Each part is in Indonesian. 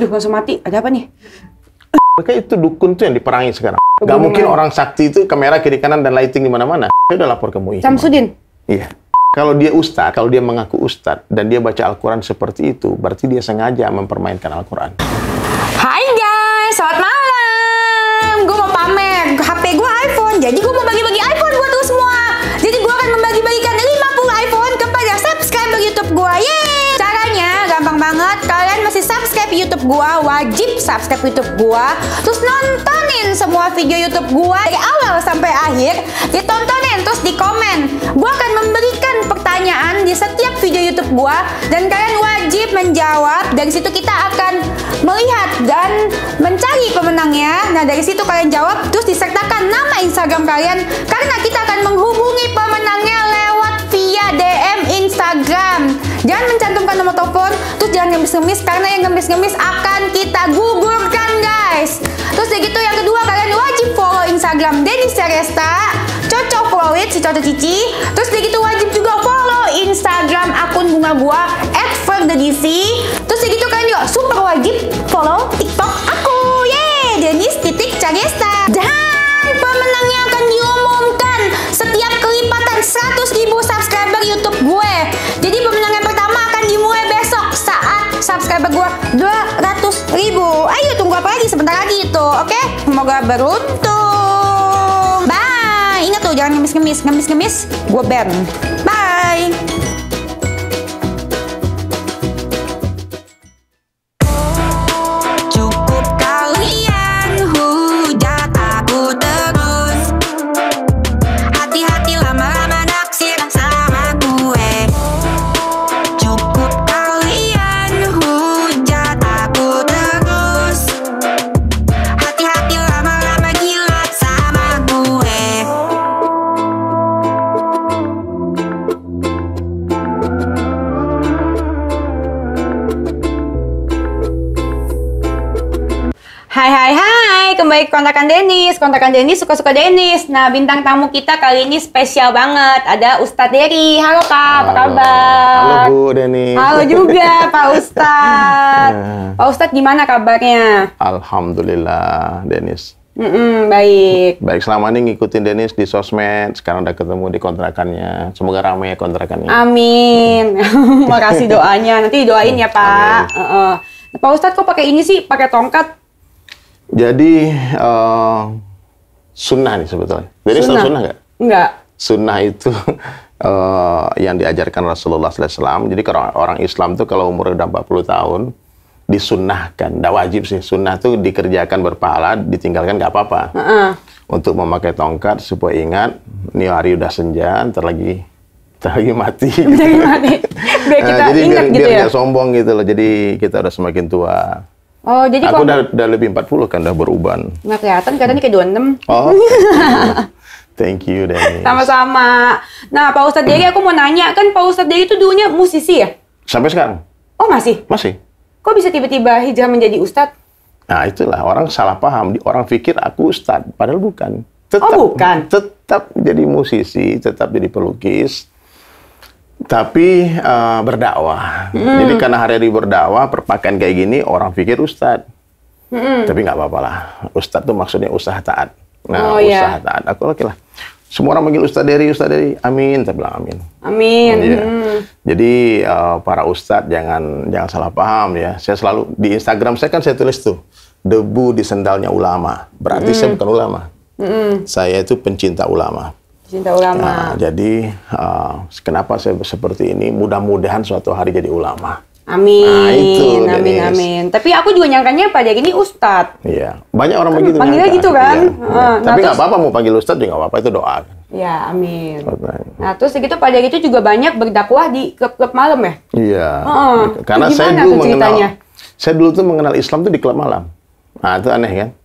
Duh, langsung mati. Ada apa nih? Mereka itu dukun tuh yang diperangi sekarang. Gak mungkin orang sakti itu kamera kiri kanan dan lighting di mana-mana. Saya udah lapor ke MUI. Samsudin? Iya. Kalau dia ustadz, kalau dia mengaku ustadz dan dia baca Al-Quran seperti itu, berarti dia sengaja mempermainkan Al-Quran. Hai guys, selamat malam. Gue mau pamer HP gue iPhone. Jadi gue mau bagi-bagi iPhone buat lo semua. Jadi gue akan membagi-bagikan 50 iPhone kepada subscriber YouTube gue. Yeay! Caranya gampang banget. Kalian mesti subscribe YouTube gue, wajib subscribe YouTube gue. Terus nontonin semua video YouTube gue dari awal sampai akhir. Ditontonin, terus di komen. Gue akan memberikan pertanyaan di setiap video YouTube gue dan kalian wajib menjawab. Dari situ kita akan melihat dan mencari pemenangnya. Nah, dari situ kalian jawab, terus disertakan nama Instagram kalian karena kita akan menghubungi pemenangnya lewat via DM Instagram. Jangan mencantumkan nomor telepon, terus jangan ngemis-ngemis karena yang ngemis-ngemis akan kita gugurkan, guys. Terus dari gitu yang kedua, kalian wajib follow Instagram Dennis Ceresta, Coco Flowit, si Coco Cici. Terus dari gitu wajib juga follow Instagram akun bunga gua @ferdedc. Terus dari gitu kalian juga super wajib follow TikTok aku, Dennis.Ceresta. Dan pemenangnya akan diumumkan setiap kelipatan 100.000 subscriber YouTube gue. Jadi pemenang yang pertama akan dimulai besok saat subscriber gue 200.000. Ayo tunggu apa lagi, sebentar lagi itu, oke? Semoga beruntung. Bye. Ingat tuh jangan ngemis-ngemis, gue ban. Bye. Hai, kembali ke kontrakan Dennis. Kontrakan Dennis suka-suka Dennis. Nah, bintang tamu kita kali ini spesial banget. Ada Ustadz Dery. Halo Kak, apa kabar? Halo Bu Dennis. Halo juga Pak Ustadz. Pak Ustadz gimana kabarnya? Alhamdulillah, Dennis. Baik. Baik, selama ini ngikutin Dennis di sosmed, sekarang udah ketemu di kontrakannya. Semoga ramai ya kontrakannya. Amin. Makasih doanya. Nanti doain ya Pak. Pak Ustadz kok pakai ini sih? Pakai tongkat? Jadi sunnah nih sebetulnya. Jadi sunnah nggak? Nggak. Sunnah itu yang diajarkan Rasulullah SAW. Jadi kalau orang Islam tuh kalau umur udah 40 tahun disunnahkan, nggak wajib sih. Sunnah tuh dikerjakan berpahala, ditinggalkan nggak apa-apa. Untuk memakai tongkat supaya ingat, ini hari udah senja, ntar lagi mati. Gitu. Biar kita jadi ingat gitu ya. Biar sombong gitu loh. Jadi kita udah semakin tua. Oh, jadi aku udah lebih 40 kan, udah beruban. Nggak kelihatan, kadang kayak 26. Oh, thank you, Dennis. Sama-sama. Nah, Pak Ustadz Dery, aku mau nanya, kan Pak Ustadz Dery itu dulunya musisi ya? Sampai sekarang? Oh, masih? Masih. Kok bisa tiba-tiba hijrah menjadi Ustadz? Nah, itulah. Orang salah paham. Orang pikir aku Ustadz, padahal bukan. Bukan? Tetap jadi musisi, tetap jadi pelukis. Tapi berdakwah. Jadi karena hari-hari berdakwah, perpakaian kayak gini, orang pikir ustadz. Tapi nggak apa-apa lah. Ustadz tuh maksudnya usaha taat. Nah, usaha taat. Aku oke lah. Semua orang manggil Ustadz Dery. Amin. Saya bilang amin. Amin. Ya. Jadi para ustadz jangan salah paham ya. Saya selalu di Instagram saya kan saya tulis tuh debu di sendalnya ulama. Berarti saya bukan ulama. Saya itu pencinta ulama. Cinta ulama. Nah, jadi kenapa saya seperti ini? Mudah-mudahan suatu hari jadi ulama. Amin. Nah, itu, amin. Tapi aku juga nyangkanya Pak Dery ini Ustadz. Iya, banyak orang begitu. Panggilnya gitu kan. Iya. Tapi nggak apa-apa mau panggil Ustadz juga nggak apa-apa, itu doa. Ya, amin. Nah, terus segitu Pak Dery itu juga banyak berdakwah di klub-klub malam ya? Iya. Karena saya dulu tuh mengenal Islam tuh di klub malam. Nah, itu aneh kan?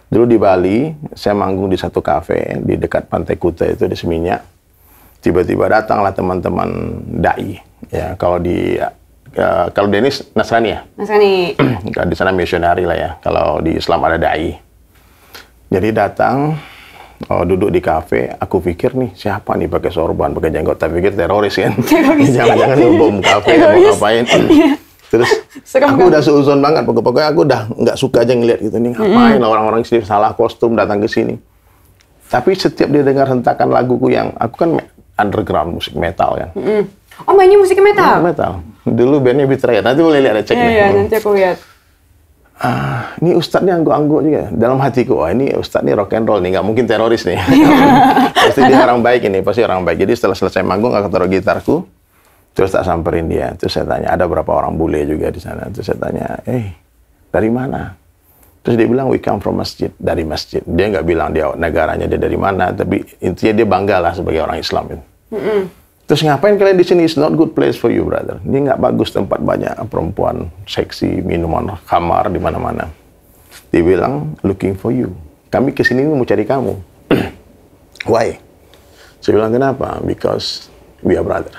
Dulu di Bali, saya manggung di satu kafe di dekat Pantai Kuta itu di Seminyak. Tiba-tiba datanglah teman-teman dai. Ya, kalau Dennis Nasrani ya. Nasrani. Di sana misionari lah ya. Kalau di Islam ada dai. Jadi datang, duduk di kafe. Aku pikir nih siapa nih pakai sorban, pakai jenggot. Tapi pikir teroris kan. Jangan-jangan ngebom kafe, mau ngapain? Terus Serem aku kan? udah seuzon banget, pokoknya aku udah nggak suka aja ngeliat gitu nih, ngapain orang-orang sini salah kostum datang ke sini. Tapi setiap dia dengar hentakan laguku yang aku kan underground musik metal kan. Oh, mainnya musik metal? Metal. Dulu bandnya Betrayal. Nanti boleh lihat cek nih. Iya, nanti aku lihat. Ini ustadznya angguk-angguk juga. Dalam hatiku, wah ini ustadz nih rock and roll nih, nggak mungkin teroris nih. Pasti dia orang baik ini, pasti orang baik. Jadi setelah selesai manggung, aku taruh gitarku, terus tak samperin dia. Terus saya tanya, ada berapa orang bule juga di sana. Terus saya tanya, dari mana? Terus dia bilang, we come from masjid, dari masjid. Dia nggak bilang dia negaranya dia dari mana, tapi intinya dia bangga lah sebagai orang Islam. Terus ngapain kalian di sini? It's not good place for you, brother. Ini nggak bagus, tempat banyak perempuan seksi, minuman, kamar di mana-mana. Dia bilang, looking for you. Kami kesini mau cari kamu. Why? Saya bilang, kenapa? Because we are brother.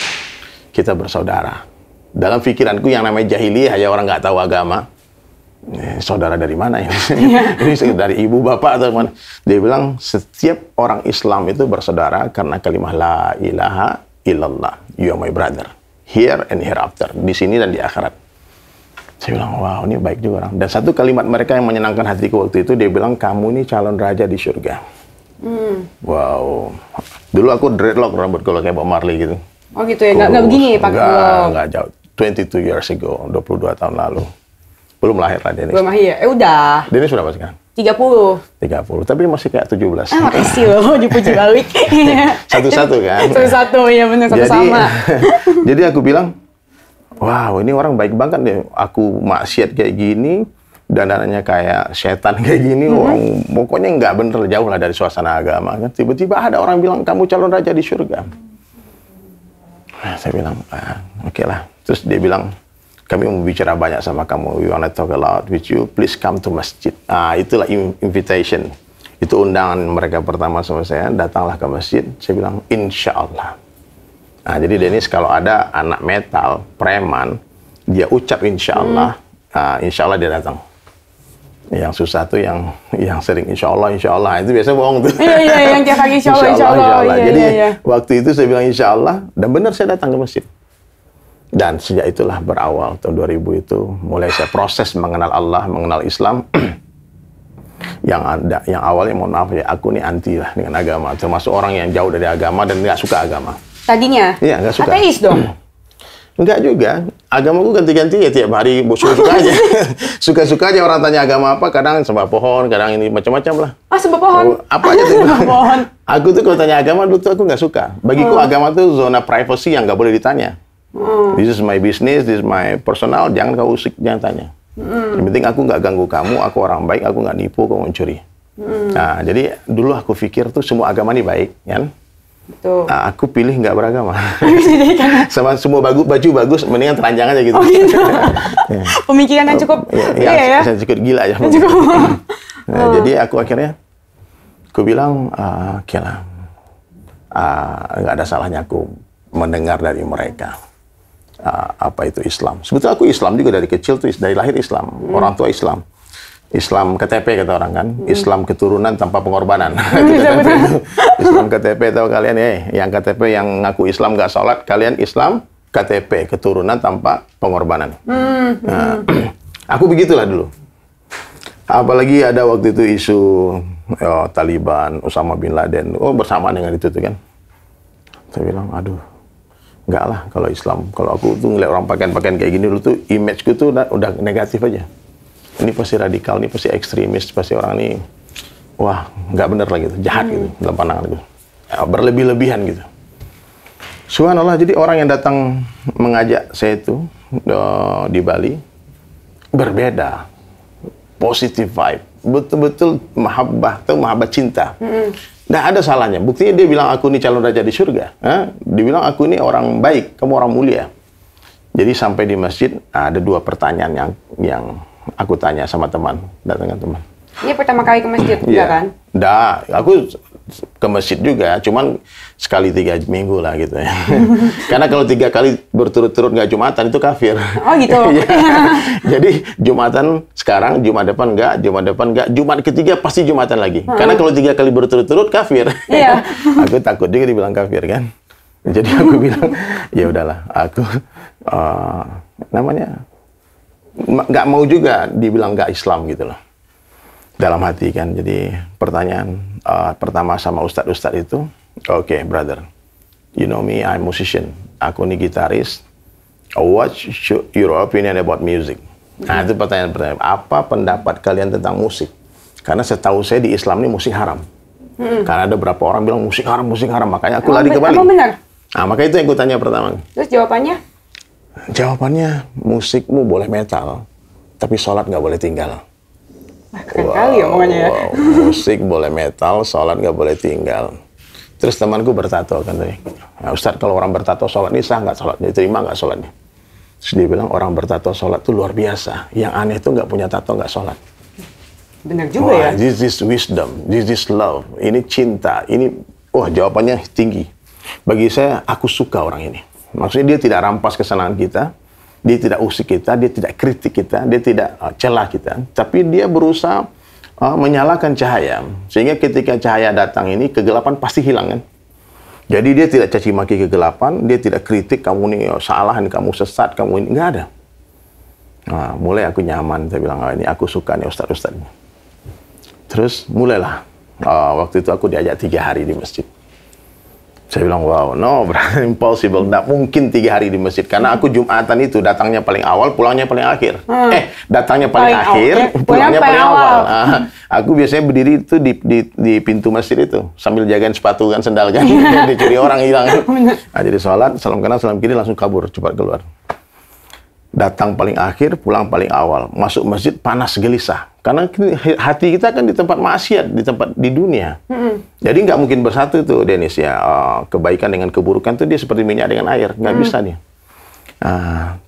Kita bersaudara. Dalam pikiranku yang namanya jahiliyah, ya orang nggak tahu agama. Saudara dari mana ya? Ini dari ibu bapak atau mana? Dia bilang setiap orang Islam itu bersaudara karena kalimat la ilaha illallah. You are my brother. Here and hereafter. Di sini dan di akhirat. Saya bilang, wow, ini baik juga orang. Dan satu kalimat mereka yang menyenangkan hatiku waktu itu, dia bilang, kamu ini calon raja di surga. Wow. Dulu aku dreadlock rambut kalau kayak Bob Marley gitu. Oh gitu ya, nggak begini pakai blok. Nggak jauh. 22 years ago, 22 tahun lalu. Belum lahir lah Dennis. Belum lahir, udah. Dennis sudah berapa sekarang? 30. 30, tapi masih kayak 17. Makasih loh, dipuji balik. Satu-satu kan? Satu-satu, ya benar, sama-sama. Jadi aku bilang, wow, ini orang baik banget deh. Aku maksiat kayak gini, dandanannya kayak setan kayak gini, orang pokoknya nggak bener, jauh lah dari suasana agama. Kan? Tiba-tiba ada orang bilang, kamu calon raja di surga. Saya bilang, oke lah. Terus dia bilang, kami mau bicara banyak sama kamu. We wanna talk a lot with you. Please come to masjid. Itulah invitation. Itu undangan mereka pertama sama saya. Datanglah ke masjid. Saya bilang, insya Allah. Jadi Dennis, kalau ada anak metal, preman, dia ucap insya Allah dia datang. Yang susah tuh yang sering insya Allah. Itu biasa bohong tuh. Iya, yang tiap pagi insya Allah. Jadi waktu itu saya bilang insya Allah. Dan benar saya datang ke masjid. Dan sejak itulah berawal tahun 2000 itu mulai saya proses mengenal Allah, mengenal Islam. yang awalnya mohon maaf ya, aku nih anti lah dengan agama, termasuk orang yang jauh dari agama dan nggak suka agama. Tadinya? Iya, nggak suka. Ateis dong? Enggak juga. Agamaku ganti-ganti ya tiap hari, suka-suka aja. Suka-suka aja orang tanya agama apa, kadang sembah pohon, kadang ini macam-macam lah. Sembah pohon? Apa aja tuh? Sembah pohon. Aku tuh kalau tanya agama dulu tuh aku nggak suka. Bagiku agama tuh zona privacy yang nggak boleh ditanya. This is my business, this is my personal, jangan kau usik, jangan tanya. Yang penting aku nggak ganggu kamu, aku orang baik, aku nggak nipu, kau mencuri. Nah, jadi dulu aku pikir tuh semua agama ini baik, kan? Betul. Aku pilih nggak beragama. Sama semua baju bagus, mendingan telanjang aja gitu. Oh gitu. Pemikiran yang cukup, ya. Cukup gila aja. Jadi aku akhirnya, aku bilang, oke lah, nggak ada salahnya aku mendengar dari mereka. Apa itu Islam. Sebetulnya aku Islam juga dari kecil tuh, dari lahir Islam. Orang tua Islam. Islam KTP kata orang kan. Islam keturunan tanpa pengorbanan. Itu KTP itu. Islam KTP tahu kalian yang KTP yang ngaku Islam nggak sholat, kalian Islam KTP keturunan tanpa pengorbanan. Aku begitulah dulu. Apalagi ada waktu itu isu Taliban, Osama bin Laden, bersamaan dengan itu tuh kan. Saya bilang, aduh, enggak lah kalau Islam. Kalau aku tuh ngeliat orang pakaian-pakaian kayak gini dulu tuh, image-ku tuh udah negatif aja. Ini pasti radikal, ini pasti ekstremis, pasti orang ini, wah, nggak bener lah gitu, jahat gitu dalam pandangan gue. Berlebih-lebihan gitu. Subhanallah, jadi orang yang datang mengajak saya itu di Bali, berbeda. Positive vibe. Betul-betul mahabbah, atau mahabbah cinta. Nggak ada salahnya. Buktinya dia bilang, aku ini calon raja di surga. Dia bilang, aku ini orang baik, kamu orang mulia. Jadi sampai di masjid, ada dua pertanyaan yang aku tanya sama teman, datangkan teman. Ini pertama kali ke masjid, enggak kan? Nggak, aku ke masjid juga, cuman sekali 3 minggu lah gitu ya. Karena kalau 3 kali berturut-turut nggak Jumatan, itu kafir. Oh gitu? Ya. Jadi Jumatan sekarang, Jumat depan nggak, Jumat ketiga pasti Jumatan lagi. Karena kalau 3 kali berturut-turut, kafir. Iya. Aku takut juga dibilang kafir kan. Jadi aku bilang, ya udahlah, aku nggak mau juga dibilang nggak Islam gitu loh. Dalam hati kan. Jadi pertanyaan pertama sama ustadz itu, oke, brother, you know me, I'm musician. Aku nih gitaris. What's your opinion about music? Nah, itu pertanyaan. Apa pendapat kalian tentang musik? Karena setahu saya di Islam ini musik haram. Karena ada beberapa orang bilang musik haram. Makanya aku lari ke Bali. Emang benar? Nah, makanya itu yang aku tanya pertama. Terus jawabannya? Jawabannya, musikmu boleh metal, tapi sholat nggak boleh tinggal. Keren kali omongannya ya. Musik boleh metal, sholat nggak boleh tinggal. Terus temanku bertato kan tadi. Nah, Ustadz, kalau orang bertato sholat ini sah nggak sholatnya? Diterima nggak sholatnya? Terus dia bilang orang bertato sholat tuh luar biasa. Yang aneh tuh nggak punya tato nggak sholat. Benar juga ya. This is wisdom, this is love. Ini cinta, ini jawabannya tinggi. Bagi saya, aku suka orang ini. Maksudnya dia tidak rampas kesenangan kita, dia tidak usik kita, dia tidak kritik kita, dia tidak celah kita. Tapi dia berusaha menyalakan cahaya. Sehingga ketika cahaya datang ini, kegelapan pasti hilang kan. Jadi dia tidak caci maki kegelapan, dia tidak kritik, kamu ini salah, kamu sesat, kamu ini. Nggak ada. Nah, mulai aku nyaman, saya bilang, ini aku suka nih ustadz-ustadznya. Terus mulailah, waktu itu aku diajak 3 hari di masjid. Saya bilang, wow, no, impossible. Nggak mungkin 3 hari di masjid. Karena aku Jumatan itu datangnya paling awal, pulangnya paling akhir. Datangnya paling akhir, pulangnya paling awal. Nah, aku biasanya berdiri itu di pintu masjid itu. Sambil jagain sepatu kan, sendal kan. Dicuri orang hilang. Nah, jadi sholat, salam kanan, salam kiri, langsung kabur, cepat keluar. Datang paling akhir, pulang paling awal. Masuk masjid, panas gelisah. Karena hati kita kan di tempat maksiat, di dunia. Jadi nggak mungkin bersatu tuh, Dennis ya. Kebaikan dengan keburukan tuh dia seperti minyak dengan air, nggak bisa nih.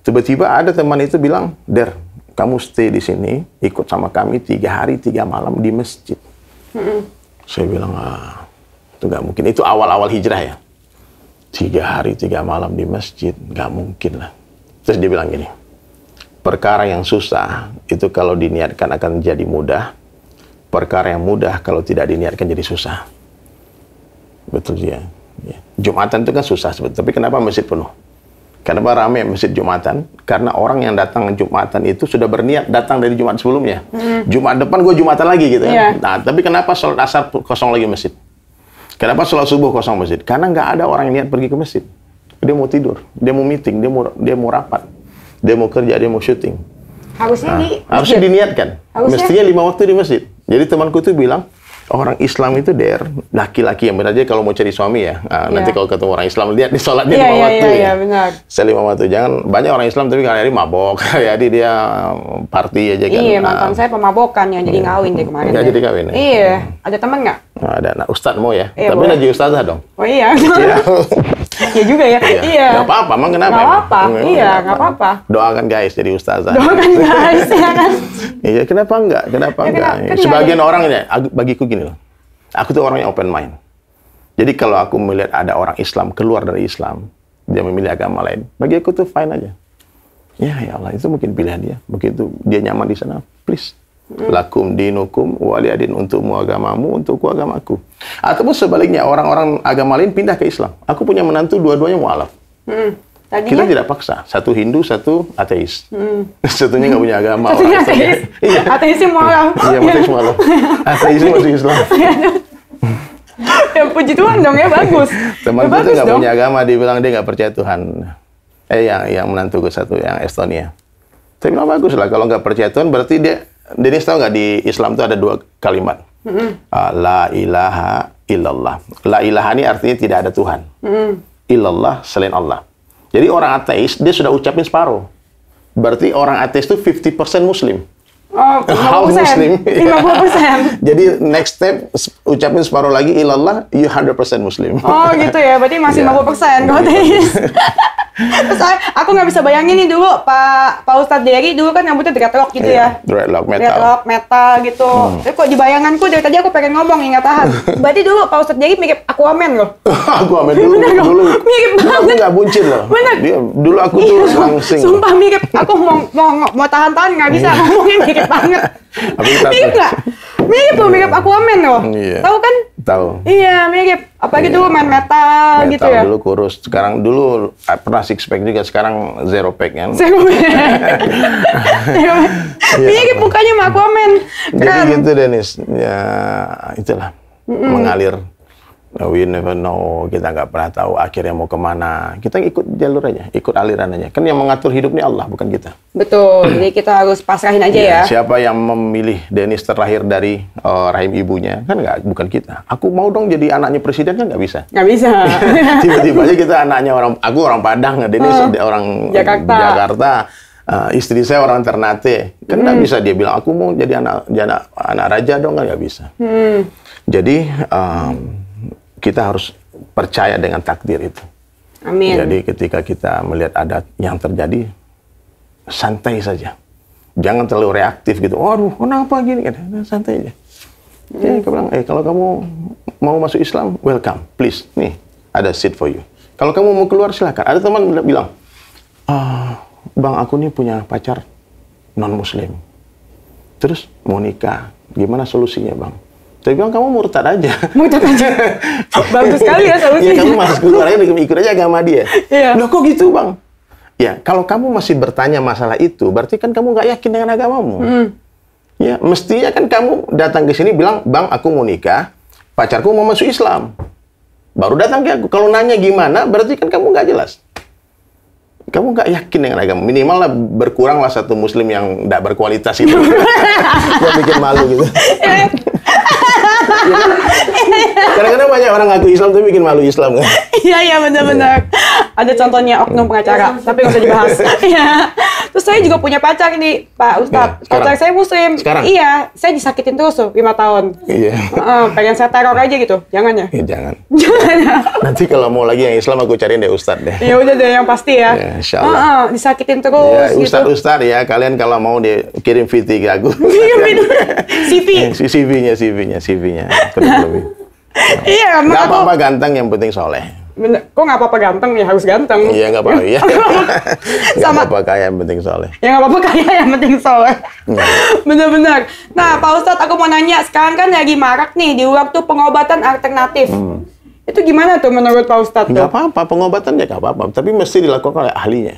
Tiba-tiba ada teman itu bilang, Der, kamu stay di sini, ikut sama kami 3 hari 3 malam di masjid. Saya bilang, itu nggak mungkin. Itu awal-awal hijrah ya. 3 hari 3 malam di masjid, nggak mungkin lah. Terus dia bilang gini, perkara yang susah itu kalau diniatkan akan jadi mudah. Perkara yang mudah kalau tidak diniatkan jadi susah. Betul ya. Jumatan itu kan susah sebetulnya. Tapi kenapa masjid penuh? Kenapa ramai masjid Jumatan? Karena orang yang datang Jumatan itu sudah berniat datang dari Jumat sebelumnya. Jumat depan gue Jumatan lagi gitu kan. Nah, tapi kenapa sholat asar kosong lagi masjid? Kenapa sholat subuh kosong masjid? Karena nggak ada orang yang niat pergi ke masjid. Dia mau tidur, dia mau meeting, dia mau rapat, dia mau kerja, dia mau syuting. Harusnya diniatkan. Mestinya 5 waktu di masjid. Jadi temanku tuh bilang, orang Islam itu laki-laki yang benar aja kalau mau cari suami ya. Nanti kalau ketemu orang Islam, lihat di sholatnya 5 waktu ya. Benar. Saya 5 waktu. Jangan banyak orang Islam tapi hari-hari mabok, hari-hari dia party aja kan. Iya, mantan saya pemabokan yang jadi ngawin deh kemarin. Nggak jadi kawin ya? Iya. Ada teman nggak? Ada. Nah, Ustadz mau ya? Iya, tapi jadi ustazah dong. Oh iya. Iya juga ya. Iya. Nggak apa-apa, emang kenapa? Nggak apa-apa. Iya, nggak apa-apa. Doakan guys jadi ustazah. Doakan guys, ya kan? Iya, kenapa enggak? Kenapa enggak? Sebagian orang ya, bagiku gini loh. Aku tuh orang yang open mind. Jadi kalau aku melihat ada orang Islam keluar dari Islam, dia memilih agama lain, bagi aku tuh fine aja. Ya Allah, itu mungkin pilihan dia. Begitu dia nyaman di sana, please. Lakum dinukum waliyadin, untukmu agamamu, untukku agamaku. Ataupun sebaliknya, orang-orang agama lain pindah ke Islam. Aku punya menantu, dua-duanya mualaf. Kita tidak paksa. Satu Hindu, satu ateis. Satunya nggak punya agama. Satunya ateis. Iya. Ateisnya mualaf. Iya, ateis mualaf. Ateisnya masih Islam. Ya puji Tuhan dong ya, bagus. Temanku itu nggak punya agama, dibilang dia nggak percaya Tuhan. Yang menantuku satu, yang Estonia. Saya bilang bagus lah, kalau nggak percaya Tuhan berarti Dennis tahu nggak di Islam itu ada 2 kalimat. La ilaha illallah. La ilaha ini artinya tidak ada Tuhan. Illallah, selain Allah. Jadi orang ateis, dia sudah ucapin separuh. Berarti orang ateis itu 50% Muslim. Oh, 50%. Half Muslim. 50%. Jadi next step, ucapin separuh lagi, ilallah, you 100% Muslim. Oh gitu ya, berarti masih 50% kalau ateis. Terus aku nggak bisa bayangin nih dulu Pak Ustadz Dery dulu kan rambutnya dreadlock gitu ya. Dreadlock metal. Dreadlock metal gitu. Tapi kok di bayanganku dari tadi aku pengen ngomong nggak tahan. Berarti dulu Pak Ustadz Dery mirip Aquaman loh. Aquaman dulu. Mirip banget. Aku nggak buncit loh. Bener. Dulu aku tuh langsing. Sumpah mirip. Aku mau tahan-tahan nggak bisa ngomongin mirip banget. Mirip nggak? Mirip loh, mirip Aquaman loh. Tahu kan? Tahu. Iya, mirip. Apalagi Iya. dulu main metal gitu ya. Dulu kurus, sekarang dulu pernah six pack juga, sekarang zero pack kan. Mirip mukanya sama Aquaman. Jadi Keren. gitu Dennis, ya itulah mengalir. We never know, kita nggak pernah tahu akhirnya mau kemana. Kita ikut jalur aja, ikut aliran aja. Kan yang mengatur hidup ini Allah, bukan kita. Betul, jadi kita harus pasrahin aja ya. Siapa yang memilih Dennis terlahir dari rahim ibunya? Kan nggak, bukan kita. Aku mau dong jadi anaknya presiden, kan nggak bisa. Nggak bisa. Tiba-tiba aja kita anaknya aku orang Padang, Dennis orang Jakarta. Istri saya orang Ternate. Kan nggak bisa dia bilang, aku mau jadi anak raja dong, kan nggak bisa. Jadi, kita harus percaya dengan takdir itu. Amin. Jadi ketika kita melihat ada yang terjadi, santai saja. Jangan terlalu reaktif gitu. Waduh, kenapa gini? Santai aja. Jadi aku bilang, kalau kamu mau masuk Islam, welcome, please. Nih, ada seat for you. Kalau kamu mau keluar, silakan. Ada teman bilang, Bang, aku nih punya pacar non-Muslim. Terus mau nikah, gimana solusinya, Bang? Saya bilang, kamu murtad aja. Murtad aja. Bagus sekali ya solusinya. Ya, kamu masuk keluar aja, ikut aja agama dia. Iya. Loh, kok gitu, Bang? Ya, kalau kamu masih bertanya masalah itu, berarti kan kamu nggak yakin dengan agamamu. Ya, mestinya kan kamu datang ke sini bilang, Bang, aku mau nikah, pacarku mau masuk Islam. Baru datang ke aku. Kalau nanya gimana, berarti kan kamu nggak jelas. Kamu nggak yakin dengan agama. Minimal lah berkuranglah satu Muslim yang nggak berkualitas itu. Yang bikin malu gitu. Kadang-kadang banyak orang ngaku Islam tapi bikin malu Islam kan? Iya, benar-benar. Ada contohnya oknum pengacara, tapi nggak usah dibahas. Iya. Terus saya juga punya pacar nih, Pak Ustadz. Ya, sekarang? Pacar saya Muslim. Sekarang? Iya, saya disakitin terus tuh 5 tahun. Iya. Pengen saya teror aja gitu, jangan ya? Jangan. Jangan ya. Nanti kalau mau lagi yang Islam aku cariin deh Ustadz deh. Ya udah deh yang pasti ya. Ya, insya Allah. Disakitin Ya, terus gitu. Ustadz ya, kalian kalau mau kirim VT ke aku. CV. CV-nya. Lebih. Iya, Nggak aku. apa-apa ganteng, yang penting soleh. Bener. Kok nggak apa-apa ganteng ya, harus ganteng. Iya, nggak apa-apa. Iya. Nggak Sama. apa-apa kaya, yang penting soleh. Ya nggak apa-apa kaya, yang penting soleh. Iya. Bener-bener. Nah, Pak Ustadz, aku mau nanya, sekarang kan lagi marak nih di waktu pengobatan alternatif. Itu gimana tuh menurut Pak Ustadz? Nggak apa-apa, pengobatan ya nggak apa-apa. Tapi mesti dilakukan oleh ahlinya.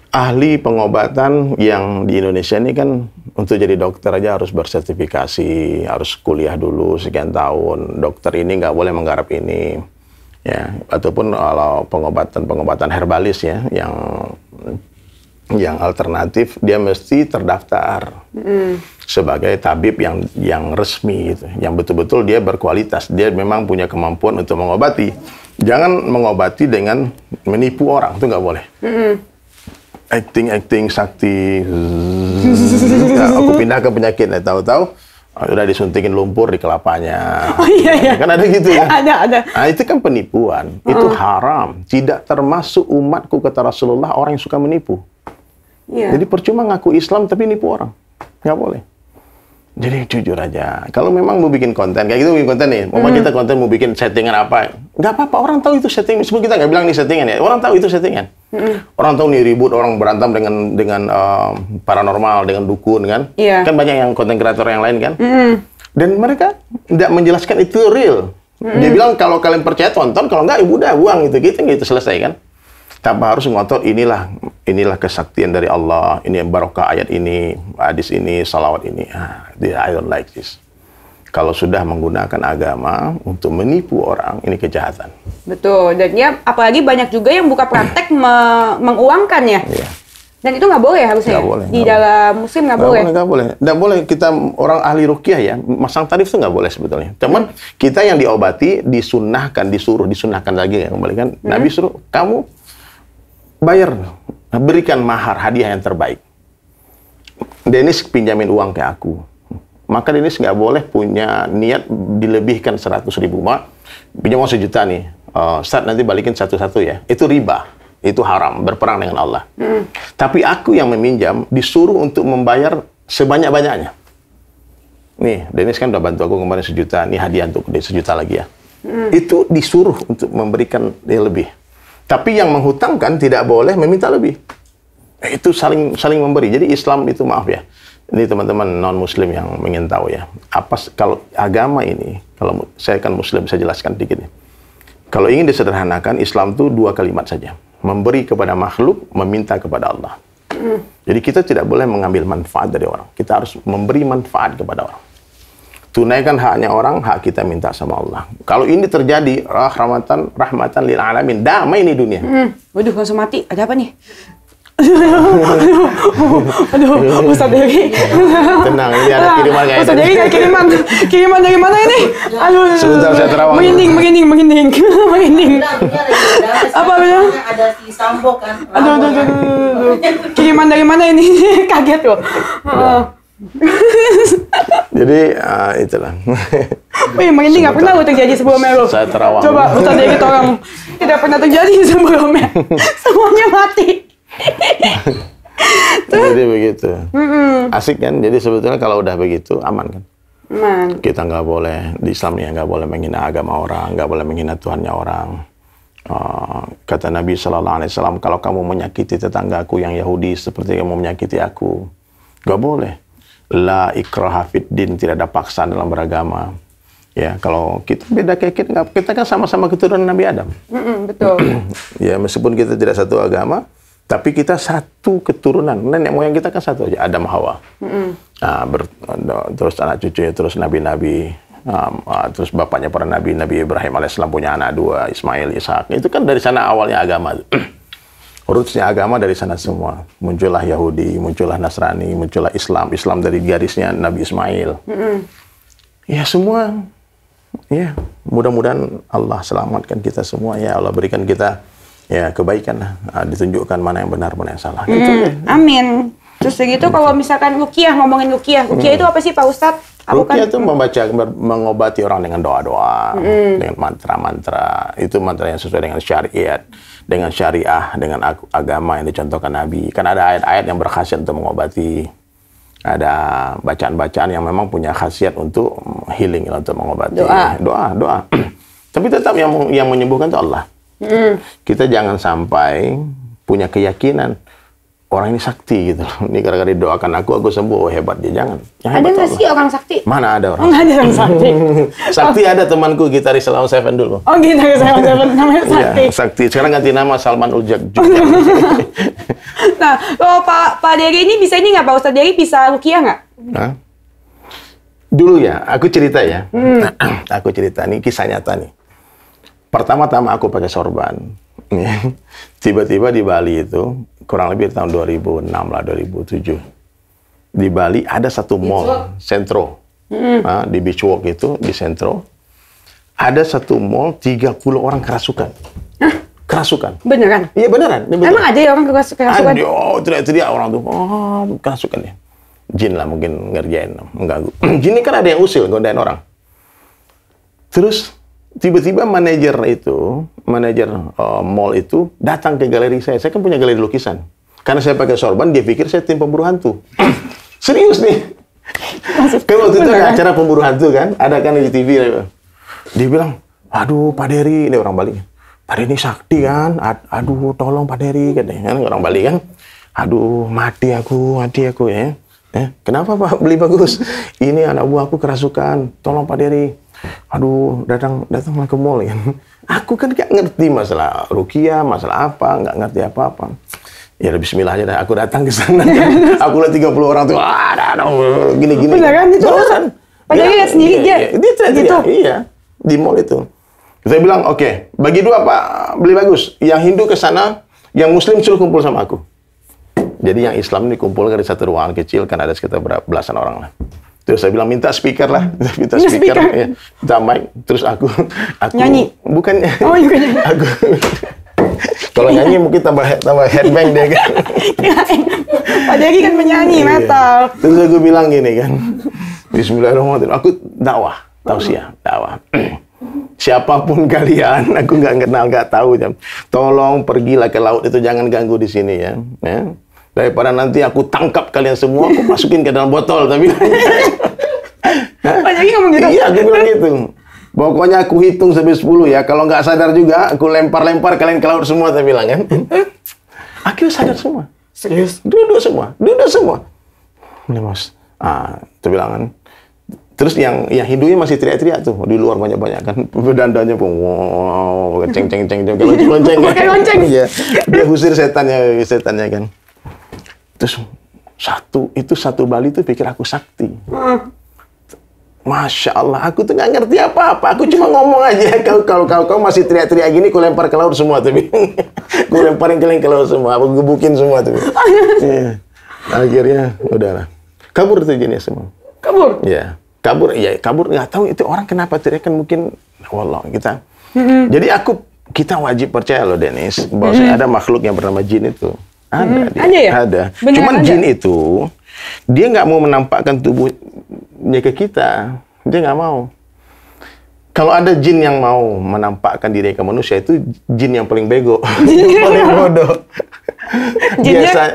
Ahli pengobatan yang di Indonesia ini kan untuk jadi dokter aja harus bersertifikasi, harus kuliah dulu sekian tahun. Dokter ini nggak boleh menggarap ini, ya. Ataupun kalau pengobatan herbalis ya, yang alternatif, dia mesti terdaftar sebagai tabib yang resmi gitu, yang betul-betul dia berkualitas, dia memang punya kemampuan untuk mengobati. Jangan mengobati dengan menipu orang, itu nggak boleh. Acting sakti, aku pindah ke penyakit, tahu-tahu udah disuntikin lumpur di kelapanya. Oh iya. Kan ada gitu ya. Ada. Nah, itu kan penipuan, itu haram. Tidak termasuk umatku, kata Rasulullah, orang yang suka menipu. Iya. Jadi percuma ngaku Islam tapi nipu orang, nggak boleh. Jadi jujur aja, kalau memang mau bikin konten, kayak gitu bikin konten nih, kita konten mau bikin settingan apa, nggak apa-apa, orang tahu itu setting, meskipun kita nggak bilang nih settingan ya, orang tahu itu settingan. Orang tahu nih ribut, orang berantem dengan paranormal, dengan dukun kan, kan banyak yang konten kreator yang lain kan, dan mereka nggak menjelaskan itu real. Dia bilang kalau kalian percaya tonton, kalau nggak ya udah buang gitu selesai kan. Tanpa harus ngotot, inilah kesaktian dari Allah, ini barokah ayat ini, hadis ini, salawat ini. I don't like this. Kalau sudah menggunakan agama untuk menipu orang, ini kejahatan. Betul, dan ya apalagi banyak juga yang buka praktek menguangkan ya. Iya. Dan itu nggak boleh harusnya. Nggak boleh, di dalam Muslim nggak boleh. Nggak boleh kita orang ahli ruqyah ya, masang tarif itu nggak boleh sebetulnya. Cuman kita yang diobati disunahkan lagi ya, kembali kan. Nabi suruh kamu bayar, berikan mahar, hadiah yang terbaik. Dennis pinjamin uang ke aku. Maka Dennis nggak boleh punya niat dilebihkan 100.000. Pinjam uang 1 juta nih. Start nanti balikin satu-satu ya. Itu riba. Itu haram, berperang dengan Allah. Tapi aku yang meminjam disuruh untuk membayar sebanyak-banyaknya. Nih, Dennis kan udah bantu aku kemarin 1 juta. Nih hadiah untuk 1 juta lagi ya. Itu disuruh untuk memberikan dia lebih. Tapi yang menghutangkan tidak boleh meminta lebih. Itu saling memberi. Jadi Islam itu maaf ya, Ini teman-teman non-muslim yang ingin tahu ya. Kalau agama ini, kalau saya kan muslim, saya jelaskan dikit nih. Kalau ingin disederhanakan, Islam itu 2 kalimat saja. Memberi kepada makhluk, meminta kepada Allah. Jadi kita tidak boleh mengambil manfaat dari orang. Kita harus memberi manfaat kepada orang. Tunaikan haknya orang, hak kita minta sama Allah. Kalau ini terjadi, rahmatan lil alamin, damai ini dunia. Waduh, langsung mati. Ada apa nih? Aduh, Ustaz Dery. Tenang, ini ada kiriman kayak Ustaz Dery, kiriman dari mana ini? Aduh, sebentar saya terawang. Merinding. Apa bilang? Ada si Sambo kan. Aduh. Kiriman dari mana ini? Kaget loh. Jadi itulah. Wih, merinding nggak pernah terjadi sebelumnya loh. Saya terawang. Coba Ustaz Dery tolong. Tidak pernah terjadi sebelumnya. Semuanya mati. Jadi begitu. Asik kan? Jadi sebetulnya kalau udah begitu aman kan? Man. Kita nggak boleh di Islam ya, nggak boleh menghina agama orang, nggak boleh menghina Tuhannya orang. Kata Nabi Shallallahu Alaihi Wasallam, kalau kamu menyakiti tetanggaku yang Yahudi seperti kamu menyakiti aku, nggak boleh. La ikraha fid din, tidak ada paksaan dalam beragama. Ya, kalau kita beda kayak kita kan sama-sama keturunan Nabi Adam. Betul. Ya, meskipun kita tidak satu agama, tapi kita satu keturunan. Nenek moyang kita kan satu aja, Adam Hawa. Terus anak cucunya, terus nabi-nabi, terus bapaknya para nabi, Nabi Ibrahim alaihissalam punya anak 2, Ismail, Ishak. Itu kan dari sana awalnya agama. Rootsnya agama dari sana semua. Muncullah Yahudi, muncullah Nasrani, muncullah Islam. Islam dari garisnya Nabi Ismail. Ya semua, ya mudah-mudahan Allah selamatkan kita semua. Ya Allah berikan kita ya kebaikan lah, ditunjukkan mana yang benar, mana yang salah. Gitu. Amin. Terus begitu kalau misalkan ngomongin ruqyah itu apa sih Pak Ustadz? Ruqyah itu mengobati orang dengan doa-doa, dengan mantra-mantra. Itu mantra yang sesuai dengan syariat, dengan syariah, dengan agama yang dicontohkan Nabi. Kan ada ayat-ayat yang berkhasiat untuk mengobati. Ada bacaan-bacaan yang memang punya khasiat untuk healing, untuk mengobati. Doa. Tapi tetap yang menyembuhkan itu Allah. Kita jangan sampai punya keyakinan orang ini sakti gitu loh. Ini gara-gara didoakan aku sembuh, oh hebat dia. Jangan. Ada nggak sih orang sakti? Mana ada orang? Nggak ada orang sakti. Sakti ada temanku gitaris Salon Seven dulu. Oh gitaris Salon Seven namanya Sakti. Ya, Sakti. Sekarang ganti nama Salman Uljak. Nah, kalau Pak Dery ini bisa nggak Pak Ustadz Dery bisa ruqyah nggak? Dulu ya, aku cerita ya. Aku cerita nih kisah nyata nih. Pertama-tama aku pakai sorban. Tiba-tiba di Bali itu, kurang lebih tahun 2006 lah, 2007. Di Bali ada satu mall, Sentro. Di Beach Walk itu, di Sentro. Ada satu mall, 30 orang kerasukan. Kerasukan. Beneran? Iya beneran. Emang ada ya orang kerasukan? Ada, teriak-teriak orang tuh. Kerasukan ya. Jin lah mungkin ngerjain, mengganggu. Jin ini kan ada yang usil, godain orang. Terus, tiba-tiba manajer mall itu datang ke galeri saya. Saya kan punya galeri lukisan. Karena saya pakai sorban, dia pikir saya tim pemburu hantu. Serius nih. Kan waktu itu ada acara pemburu hantu kan, ada kan di TV. Dia bilang, aduh Pak Dery, ini orang Bali. Pak Dery ini sakti kan, aduh tolong Pak Dery, katanya kan orang Bali kan. Aduh mati aku ya. Kenapa Pak beli bagus? Ini anak buah aku kerasukan, tolong Pak Dery. Aduh, datang ke mall ya. Aku kan nggak ngerti masalah ruqyah, masalah apa, nggak ngerti apa-apa. Ya bismillah aja dah. Aku datang ke sana. Aku lihat 30 orang tuh, gini-gini. Beneran itu? Beneran. Pak Dery lihat sendiri dia gitu? Iya, di mall itu. Saya bilang, oke, bagi 2 Pak, beli bagus. Yang Hindu ke sana, yang Muslim suruh kumpul sama aku. Jadi yang Islam ini kumpul di satu ruangan kecil, kan ada sekitar belasan orang lah. Terus saya bilang minta speaker lah, minta speaker, ya, minta mic. Terus aku nyanyi, bukannya? Oh bukan. Aku kalau nyanyi mungkin tambah headbang deh kan. Pak Dery kan penyanyi metal. Terus aku bilang gini kan, Bismillahirrahmanirrahim. Aku tausiah. Siapapun kalian, aku nggak kenal, nggak tahu, tolong pergilah ke laut itu, jangan ganggu di sini ya. Daripada nanti aku tangkap kalian semua, aku masukin ke dalam botol. Tapi Pak Dery ngomong gitu? Iya, aku bilang gitu. Pokoknya aku hitung sampai 10 ya. Kalau nggak sadar juga, aku lempar-lempar kalian ke laut semua, saya bilang kan. Akhirnya sadar semua. Serius? Duduk semua. Mas, Itu bilang kan. Terus yang Hindunya masih teriak-teriak tuh di luar banyak-banyak kan, bedandanya pun wow, ceng lonceng. Ya, dia usir setannya kan. Terus satu Bali tuh pikir aku sakti. Masya Allah, aku tuh nggak ngerti apa-apa. Aku cuma ngomong aja. Kau masih teriak-teriak gini, aku lempar ke laut semua tuh. Aku lemparin ke laut semua, aku gebukin semua tuh. Ya. Akhirnya udahlah. Kabur tuh jenis semua. Kabur? Ya. Kabur nggak tahu itu orang kenapa teriakan, mungkin wallah kita. Jadi kita wajib percaya loh Dennis, bahwa ada makhluk yang bernama jin itu. Ada ya? Ada. Cuman jin itu dia nggak mau menampakkan tubuhnya ke kita, dia nggak mau. Kalau ada jin yang mau menampakkan diri ke manusia, itu jin yang paling bego, paling bodoh.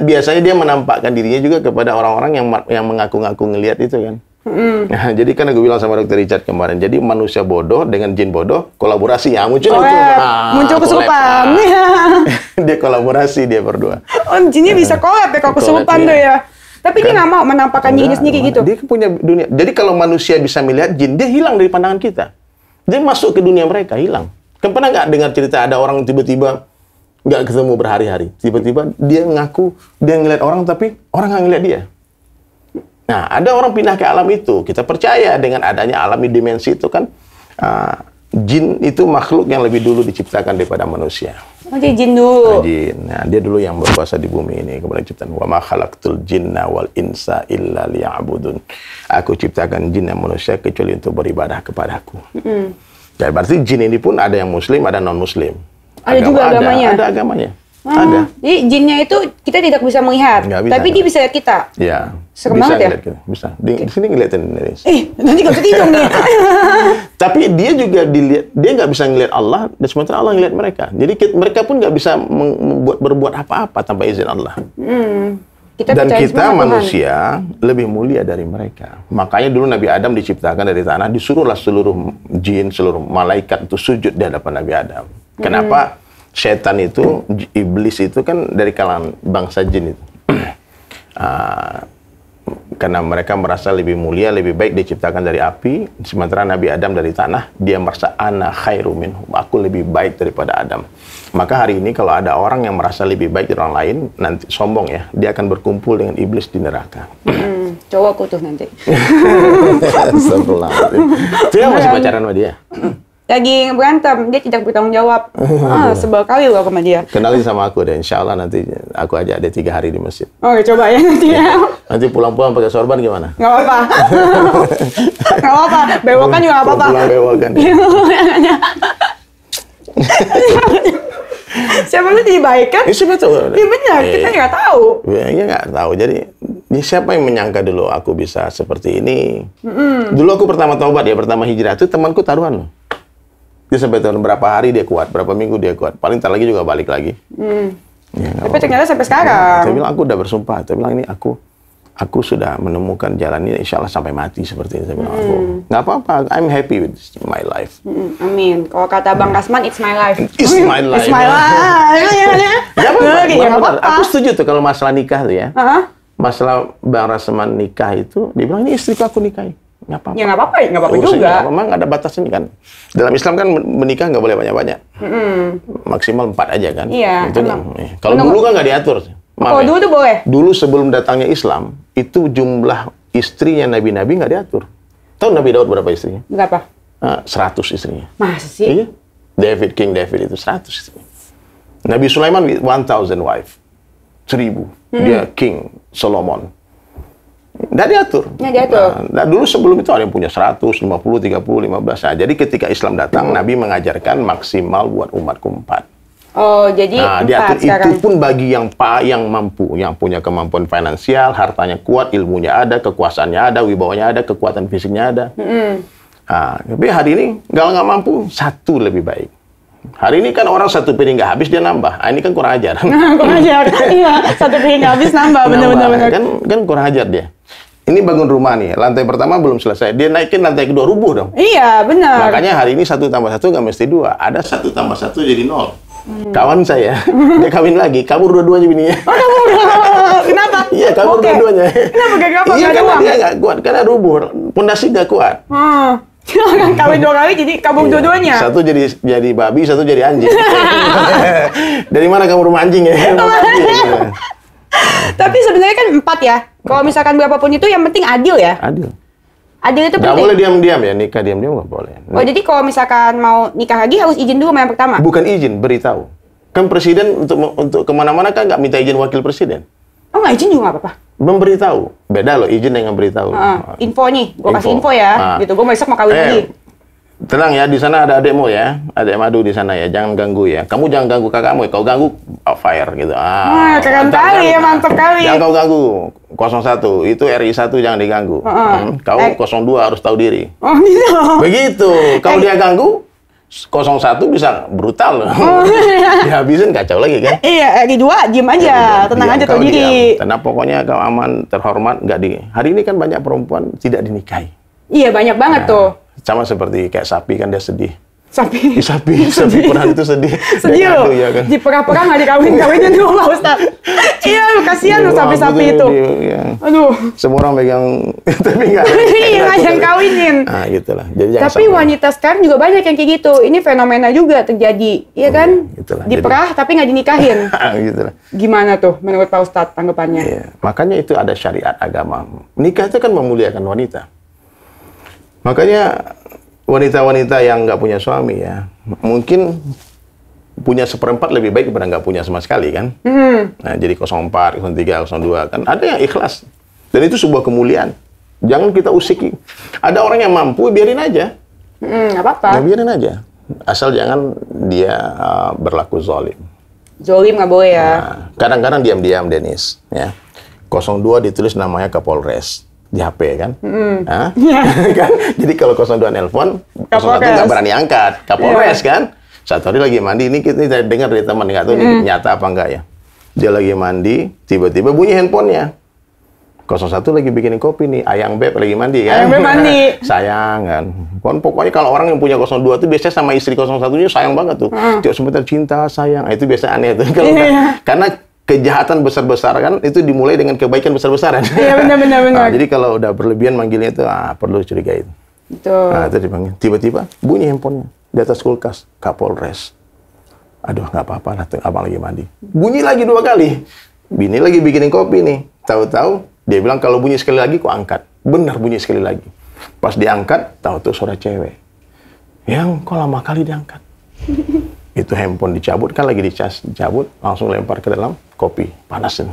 Biasanya dia menampakkan dirinya juga kepada orang-orang yang mengaku-ngaku ngelihat itu kan. Nah, jadi kan aku bilang sama Dr. Richard kemarin, jadi manusia bodoh dengan jin bodoh kolaborasi ya, muncul muncul kesurupan. Dia kolaborasi, dia berdua. Jinnya bisa collab ya kalau kesurupan tuh ya. Tapi dia nggak mau menampakkan dirinya sendiri gitu. Dia punya dunia. Jadi kalau manusia bisa melihat jin, dia hilang dari pandangan kita. Dia masuk ke dunia mereka, hilang. Kan pernah nggak dengar cerita ada orang tiba-tiba nggak ketemu berhari-hari, tiba-tiba dia ngaku dia ngeliat orang tapi orang nggak ngeliat dia. Nah, ada orang pindah ke alam itu. Kita percaya dengan adanya alam dimensi itu kan, jin itu makhluk yang lebih dulu diciptakan daripada manusia. Oh, dia jin dulu. Jin. Nah, dia dulu yang berkuasa di bumi ini. Kemudian ciptaan wa ma khalaqtul jinna wal insa illa liya'budun. Aku ciptakan jin dan manusia kecuali untuk beribadah kepadaku. Jadi berarti jin ini pun ada yang muslim, ada non muslim. Ada juga agamanya. Ada agamanya. Ada. Jadi jinnya itu kita tidak bisa melihat, tapi dia bisa lihat kita. Iya. Serem banget ya? Bisa. Di sini ngeliatin Indonesia. Nanti nggak bisa tidur nih. Tapi dia juga dia nggak bisa ngeliat Allah, dan sementara Allah ngeliat mereka. Jadi mereka pun nggak bisa berbuat apa-apa tanpa izin Allah. Dan kita manusia lebih mulia dari mereka. Makanya dulu Nabi Adam diciptakan dari tanah, disuruhlah seluruh jin, seluruh malaikat itu sujud di hadapan Nabi Adam. Kenapa? Setan itu, iblis itu kan dari kalangan bangsa jin itu. Karena mereka merasa lebih mulia, lebih baik diciptakan dari api, sementara Nabi Adam dari tanah, dia merasa ana khairu minhum, aku lebih baik daripada Adam. Maka hari ini kalau ada orang yang merasa lebih baik dari orang lain, nanti sombong ya, dia akan berkumpul dengan iblis di neraka. Cowokku tuh nanti. Astagfirullahaladzim. Dia masih pacaran sama dia? Lagi berantem, dia tidak bertanggung jawab. Sebel kali loh sama dia. Kenalin sama aku deh, insya Allah nanti aku ajak dia 3 hari di masjid. Oke, coba ya nanti ya. Nanti pulang-pulang pakai sorban gimana? Nggak apa-apa. Nggak apa-apa, bewokan juga nggak apa-apa. Pulang bewokan. Siapa tuh dibaikan? Siapa tahu? Iya benar, kita nggak tahu. Iya nggak tahu, jadi siapa yang menyangka dulu aku bisa seperti ini? Dulu aku pertama taubat ya, pertama hijrah itu temanku taruhan loh. Dia sampai tahun berapa hari dia kuat, berapa minggu dia kuat. Paling ntar lagi juga balik lagi. Ya, tapi ternyata sampai sekarang. Saya bilang aku udah bersumpah. Saya bilang ini aku sudah menemukan jalan ini, insya Allah sampai mati seperti ini. Saya bilang aku nggak apa-apa. I'm happy with my life. Amin. Kalau kata Bang Kasman, it's my life. It's my life. It's my life. Gak apa-apa. Aku setuju tuh kalau masalah nikah tuh ya. Masalah Bang Rasman nikah itu, dia bilang ini istriku aku nikahi. Nggak apa-apa. Ya nggak apa-apa, nggak apa-apa juga. Memang ada batasnya kan. Dalam Islam kan menikah nggak boleh banyak-banyak. Maksimal 4 aja kan. Iya. Itu kan. Kalau dulu kan nggak diatur. Kalau dulu tuh boleh. Dulu sebelum datangnya Islam, itu jumlah istrinya nabi-nabi nggak diatur. Tahu Nabi Daud berapa istrinya? Berapa? 100 istrinya. Masa sih? Iya. King David itu 100 istrinya. Nabi Sulaiman 1,000 wife. 1.000. Dia King Solomon. Nggak diatur. Nggak diatur. Nah, dulu sebelum itu ada yang punya 100, 50, 30, 15. Nah, jadi ketika Islam datang, Nabi mengajarkan maksimal buat umatku 4. Oh, jadi 4 diatur sekarang. itu pun bagi yang mampu, yang punya kemampuan finansial, hartanya kuat, ilmunya ada, kekuasaannya ada, wibawanya ada, kekuatan fisiknya ada. Nah, tapi hari ini nggak mampu, 1 lebih baik. Hari ini kan orang 1 piring nggak habis, dia nambah. Ini kan kurang ajar. Kurang ajar. Iya, 1 piring nggak habis nambah, benar-benar. Kan kurang ajar dia. Ini bangun rumah nih, lantai pertama belum selesai. Dia naikin lantai kedua, rubuh dong. Iya, benar. Makanya hari ini 1 tambah 1 nggak mesti 2. Ada 1 tambah 1 jadi 0. Kawan saya, dia kawin lagi, kabur dua-duanya bininya. Kenapa? Iya, kabur dua-duanya. Kenapa gak Iya, nggak ada karena uang? dia nggak kuat, karena rubuh, pondasi nggak kuat. Kawin 2 kali jadi kabur Iya. dua-duanya. Satu jadi babi, satu jadi anjing. Dari mana kamu rumah anjing ya? Rumah anjing, ya. Tapi sebenarnya kan 4 ya. Kalau misalkan berapapun itu yang penting adil ya. Adil. Adil itu Nggak penting. boleh diam-diam ya, nikah diam-diam nggak boleh. Oh, jadi kalau misalkan mau nikah lagi harus izin dulu sama yang pertama? Bukan izin, beritahu. Kan presiden untuk kemana-mana kan nggak minta izin wakil presiden. Oh, nggak izin juga nggak apa-apa? Memberitahu. Beda loh, izin dengan beritahu. Info nih, gue kasih info ya. Gitu, gue besok mau kawin lagi. Tenang ya, di sana ada adekmu ya, adek Madu di sana ya, jangan ganggu ya. Kamu jangan ganggu kakakmu ya, kau ganggu fire gitu. Keren kali ya, mantap kali. Jangan kau ganggu. 01, itu RI 1 jangan diganggu. Kau 02 harus tahu diri. Oh gitu. Begitu, kalau dia ganggu, 01 bisa brutal loh. Dihabisin kacau lagi kan. Iya, RI 2 diem aja, tenang aja tahu diri. Tenang, pokoknya kau aman, terhormat, nggak di. Hari ini kan banyak perempuan tidak dinikahi. Iya, banyak banget tuh. Sama seperti kayak sapi kan dia sedih. Sapi Perang itu sedih. Sedih Dia loh. ngadu, ya kan? Di perang nggak dikawin-kawinin dulu Pak Ustaz. Iya, kasihan loh sapi-sapi itu. Ya. Aduh. Semua orang pegang, tapi nggak. Iya, nggak ada yang kawinin. Nah, gitulah. Jadi jangan Tapi sampai. wanita sekarang juga banyak yang kayak gitu. Ini fenomena juga terjadi, iya kan? Gitulah. Diperah tapi nggak dinikahin. Gitulah. Gimana tuh menurut Pak Ustadz tanggapannya? Iya. Makanya itu ada syariat agama. Nikah itu kan memuliakan wanita. Makanya wanita-wanita yang nggak punya suami ya, mungkin punya 1/4 lebih baik daripada nggak punya sama sekali kan. Nah, jadi 04, 03, 02 kan ada yang ikhlas. Dan itu sebuah kemuliaan. Jangan kita usiki. Ada orang yang mampu, biarin aja. Nggak apa-apa. Ya, biarin aja. Asal jangan dia berlaku zalim. Zolim nggak boleh ya. Nah, kadang-kadang diam-diam, Dennis. Ya. 02 ditulis namanya Kapolres di HP kan. Kan? Jadi kalau 02 nelpon, 01 nggak berani angkat. Kapolres kan. Satu hari lagi mandi, ini kita dengar dari teman, nggak tahu ini nyata apa enggak ya. Dia lagi mandi, tiba-tiba bunyi handphonenya. 01 lagi bikinin kopi nih, Ayang Beb lagi mandi kan. Ayang Beb mandi. Sayang kan. Pokoknya kalau orang yang punya 02 itu biasanya sama istri 01-nya sayang banget tuh. Tiap sebentar cinta, sayang. Itu biasa aneh tuh. Karena kejahatan besar-besar kan itu dimulai dengan kebaikan besar-besaran. Iya, benar. Nah, jadi kalau udah berlebihan manggilnya itu perlu curigain. Betul. Nah, itu dipanggil. Tiba-tiba bunyi handphonenya di atas kulkas, Kapolres. Aduh, nggak apa-apa lah, abang lagi mandi. Bunyi lagi 2 kali. Bini lagi bikinin kopi nih. Tahu-tahu dia bilang kalau bunyi sekali lagi kok angkat. Benar bunyi sekali lagi. Pas diangkat, tahu tuh suara cewek. Yang kok lama kali diangkat. Itu handphone dicabut, kan lagi dicas, dicabut, langsung lempar ke dalam kopi, panasin.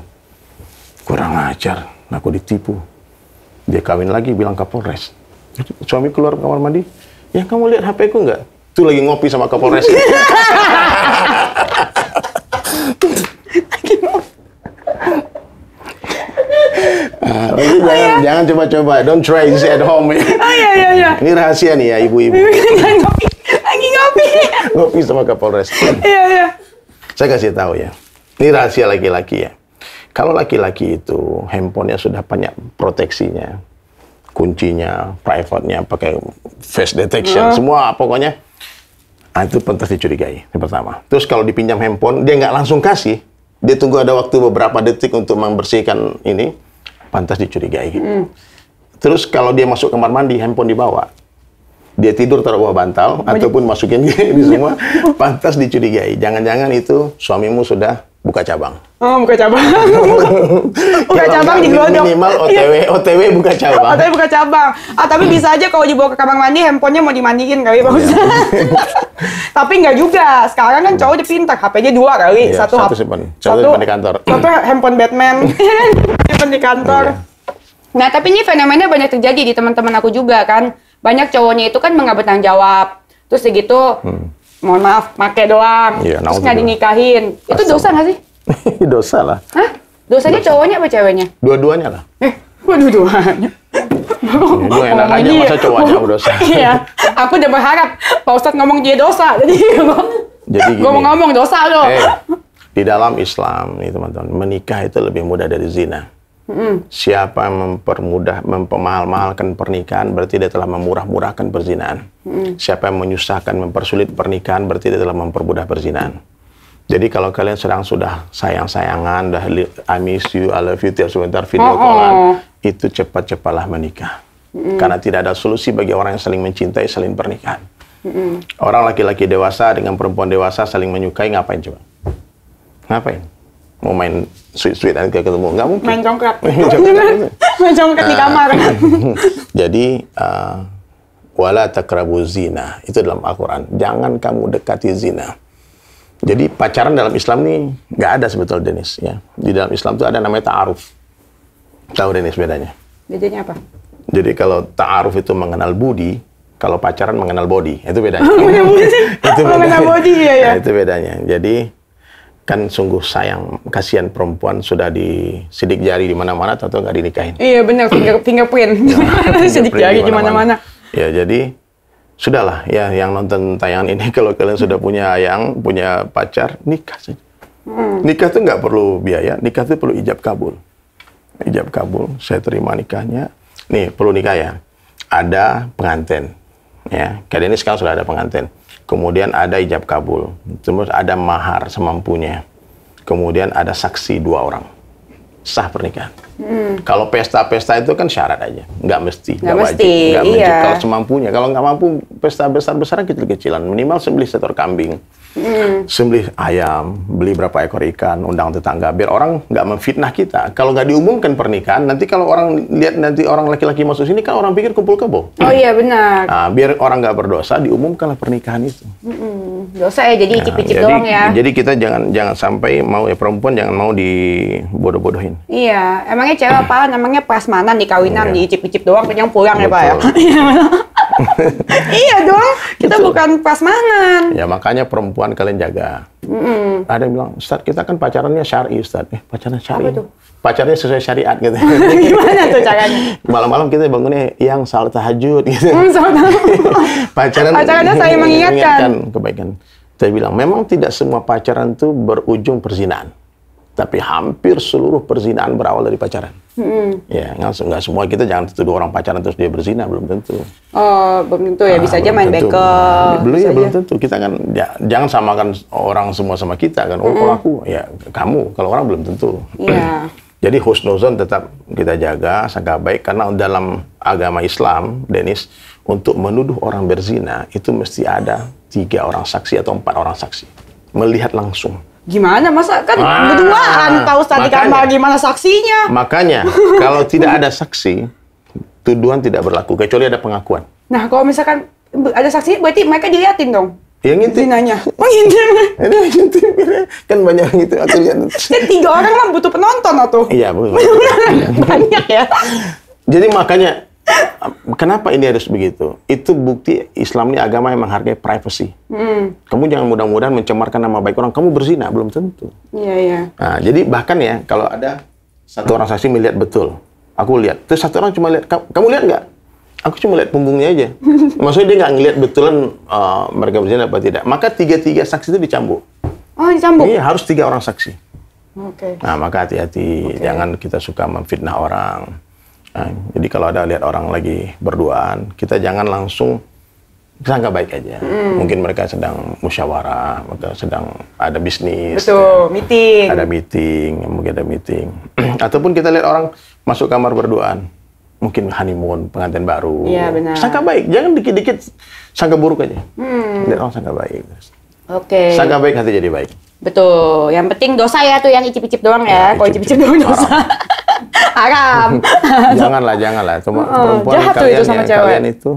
Kurang ajar, aku ditipu. Dia kawin lagi, bilang Kapolres. Suami keluar kamar mandi, ya kamu lihat HP ku nggak? Tuh lagi ngopi sama Kapolres. Jangan coba-coba, don't try this at home. Iya. Ini rahasia nih ya ibu-ibu. Lagi ngopi. Ngopi sama Kapolres. Iya. Saya kasih tahu ya, ini rahasia laki-laki ya. Kalau laki-laki itu handphonenya sudah banyak proteksinya, kuncinya, private-nya, pakai face detection, semua pokoknya, itu pantas dicurigai. Yang pertama. Terus kalau dipinjam handphone, dia nggak langsung kasih, dia tunggu ada waktu beberapa detik untuk membersihkan ini, pantas dicurigai. Terus kalau dia masuk kamar mandi, handphone dibawa, dia tidur taruh bawah bantal, ataupun masukin di semua, pantas dicurigai. Jangan-jangan itu suamimu sudah buka cabang. Oh, buka cabang. Buka cabang di glodok. Minimal OTW buka cabang. OTW buka cabang. Tapi bisa aja kalau dibawa ke kamar mandi, handphonenya mau dimandiin kali Pak Ustaz. Tapi nggak juga. Sekarang kan cowok udah pintar, HP-nya 2 kali. Iya, satu simpen di kantor. Satu handphone Batman, simpen di kantor. Iya. Nah, tapi ini fenomena banyak terjadi di teman-teman aku juga kan. Banyak cowoknya itu kan nggak bertanggung jawab. Terus segitu, mohon maaf, make doang. Iya, Terus nggak dinikahin. Itu dosa nggak sih? Dosa lah. Hah? Dosanya cowoknya apa ceweknya? Dua-duanya lah. Dua-duanya. Itu enak aja, masa cowoknya berdosa. Iya, aku udah berharap Pak Ustadz ngomong dia dosa. Jadi gini. gue mau ngomong dosa loh. Di dalam Islam nih teman-teman, menikah itu lebih mudah dari zina. Siapa yang mempermahal-mahalkan pernikahan berarti dia telah memurah-murahkan perzinahan. Siapa yang menyusahkan, mempersulit pernikahan berarti dia telah mempermudah perzinahan. Jadi kalau kalian sudah sayang-sayangan, I miss you, I love you, tiap sebentar video callan, itu cepat-cepatlah menikah. Karena tidak ada solusi bagi orang yang saling mencintai, saling pernikahan. Orang laki-laki dewasa dengan perempuan dewasa saling menyukai, ngapain coba? Ngapain? Mau main sweet-sweet dan ketemu? Nggak mungkin. Main congkak. Main congkak di kamar. Jadi, wala taqrabu zina. Itu dalam Al-Quran. Jangan kamu dekati zina. Jadi pacaran dalam Islam nih nggak ada sebetulnya, Denis. Ya. Di dalam Islam itu ada namanya ta'aruf. Tahu, Denis, bedanya? Bedanya apa? Jadi kalau ta'aruf itu mengenal budi, kalau pacaran mengenal body. Itu bedanya. Itu mengenal body, ya. Nah, itu bedanya. Jadi kan sungguh sayang, kasihan perempuan sudah disidik jari di mana-mana, atau nggak dinikahin. Iya benar, fingerprint. Sidik jari di mana-mana. Ya, jadi sudahlah ya, yang nonton tayangan ini kalau kalian sudah punya punya pacar, nikah saja. Nikah itu nggak perlu biaya, nikah itu perlu ijab kabul. Ijab kabul, saya terima nikahnya. Nih, perlu nikah ya. Ada pengantin. Ya, kali ini sekarang sudah ada pengantin. Kemudian ada ijab kabul. Terus ada mahar semampunya. Kemudian ada saksi 2 orang. Sah pernikahan. Kalau pesta-pesta itu kan syarat aja, nggak mesti, nggak wajib, nggak wajib. Iya. Kalau semampunya, kalau nggak mampu pesta besar-besaran kecil-kecilan, minimal sembelih seekor kambing, sembelih ayam, beli berapa ekor ikan, undang tetangga, biar orang nggak memfitnah kita. Kalau nggak diumumkan pernikahan, nanti kalau orang lihat nanti orang laki-laki masuk sini kan orang pikir kumpul kebo. Oh iya benar. Nah, biar orang nggak berdosa, diumumkanlah pernikahan itu. Dosa ya, jadi icip-icip doang ya. Jadi kita jangan sampai mau perempuan jangan mau dibodoh-bodohin. Iya, emangnya cewek apa namanya prasmanan di kawinan, diicip-icip doang yang pulang ya Pak ya. Iya dong, kita bukan prasmanan. Ya makanya perempuan kalian jaga. Ada yang bilang, Ustadz kita kan pacarannya syar'i Ustadz. Pacaran syar'i. Apa tuh? Pacarnya sesuai syariat gitu. Gimana tuh caranya? Malam-malam kita bangunnya yang salat tahajud gitu. Pacarannya saling mengingatkan kebaikan. Saya bilang, memang tidak semua pacaran itu berujung perzinahan. Tapi hampir seluruh perzinahan berawal dari pacaran. Ya, nggak semua, kita jangan tuduh orang pacaran terus dia berzina, belum tentu. Oh, belum tentu ya, bisa aja main backup. Belum tentu. Kita kan jangan samakan orang semua sama kita kan. Oh, kalau aku, ya kamu. Kalau orang belum tentu. Iya. Jadi husnuzon tetap kita jaga, sangka baik, karena dalam agama Islam, Denis, untuk menuduh orang berzina itu mesti ada 3 orang saksi atau 4 orang saksi melihat langsung. Gimana, masa kan berduaan, tahu tadi kamar gimana saksinya? Makanya, kalau tidak ada saksi, tuduhan tidak berlaku, kecuali ada pengakuan. Nah, kalau misalkan ada saksi, berarti mereka diliatin dong? Yang ngintip. Zinanya. Oh, ngintip. Ini ngintip. Kan banyak gitu, aku lihat. Kan 3 orang mah butuh penonton atau? Iya, betul. Banyak ya. Jadi makanya, kenapa ini harus begitu? Itu bukti Islam ini agama yang menghargai privacy. Kamu jangan mudah-mudahan mencemarkan nama baik orang. Kamu berzina, belum tentu. Iya, iya. Nah, jadi bahkan ya, kalau ada 1 orang saksi melihat betul, aku lihat. Terus 1 orang cuma lihat, kamu lihat nggak? Aku cuma lihat punggungnya aja. Maksudnya dia nggak ngelihat betulan mereka berzina apa tidak. Maka 3 saksi itu dicambuk. Oh, dicambuk? Iya, harus 3 orang saksi. Oke. Nah, maka hati-hati. Jangan kita suka memfitnah orang. Nah, jadi kalau ada lihat orang lagi berduaan, kita jangan langsung sangka baik aja. Mungkin mereka sedang musyawarah, mereka sedang ada bisnis. Betul, meeting. Ada meeting, mungkin ada meeting. Ataupun kita lihat orang masuk kamar berduaan. Mungkin honeymoon, pengantin baru. Iya, benar. Sangka baik, jangan dikit-dikit sangka buruk aja. Lihat orang sangka baik. Oke. Sangka baik hati jadi baik. Betul. Yang penting dosa ya tuh yang icip-icip doang ya. Kalau icip-icip doang dosa. Haram. Janganlah. Cuma perempuan jahat tuh kalian, itu sama cewek. kalian itu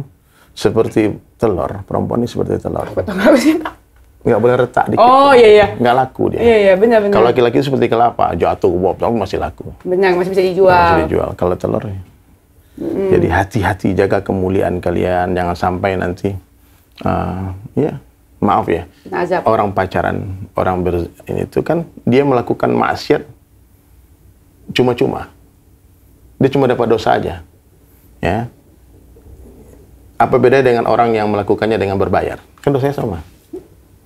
seperti telur. Perempuan ini seperti telur. Nggak boleh retak dikit. Oh iya. Nggak laku dia. Iya, benar. Kalau laki-laki itu seperti kelapa, jatuh ke bawah, masih laku. Benar, masih bisa dijual. Masih dijual. Kalau telur ya. Jadi hati-hati, jaga kemuliaan kalian, jangan sampai nanti ya maaf ya, Azab. orang pacaran, ini itu kan dia melakukan maksiat cuma-cuma, dia cuma dapat dosa aja, ya. Apa beda dengan orang yang melakukannya dengan berbayar? Kan dosanya sama.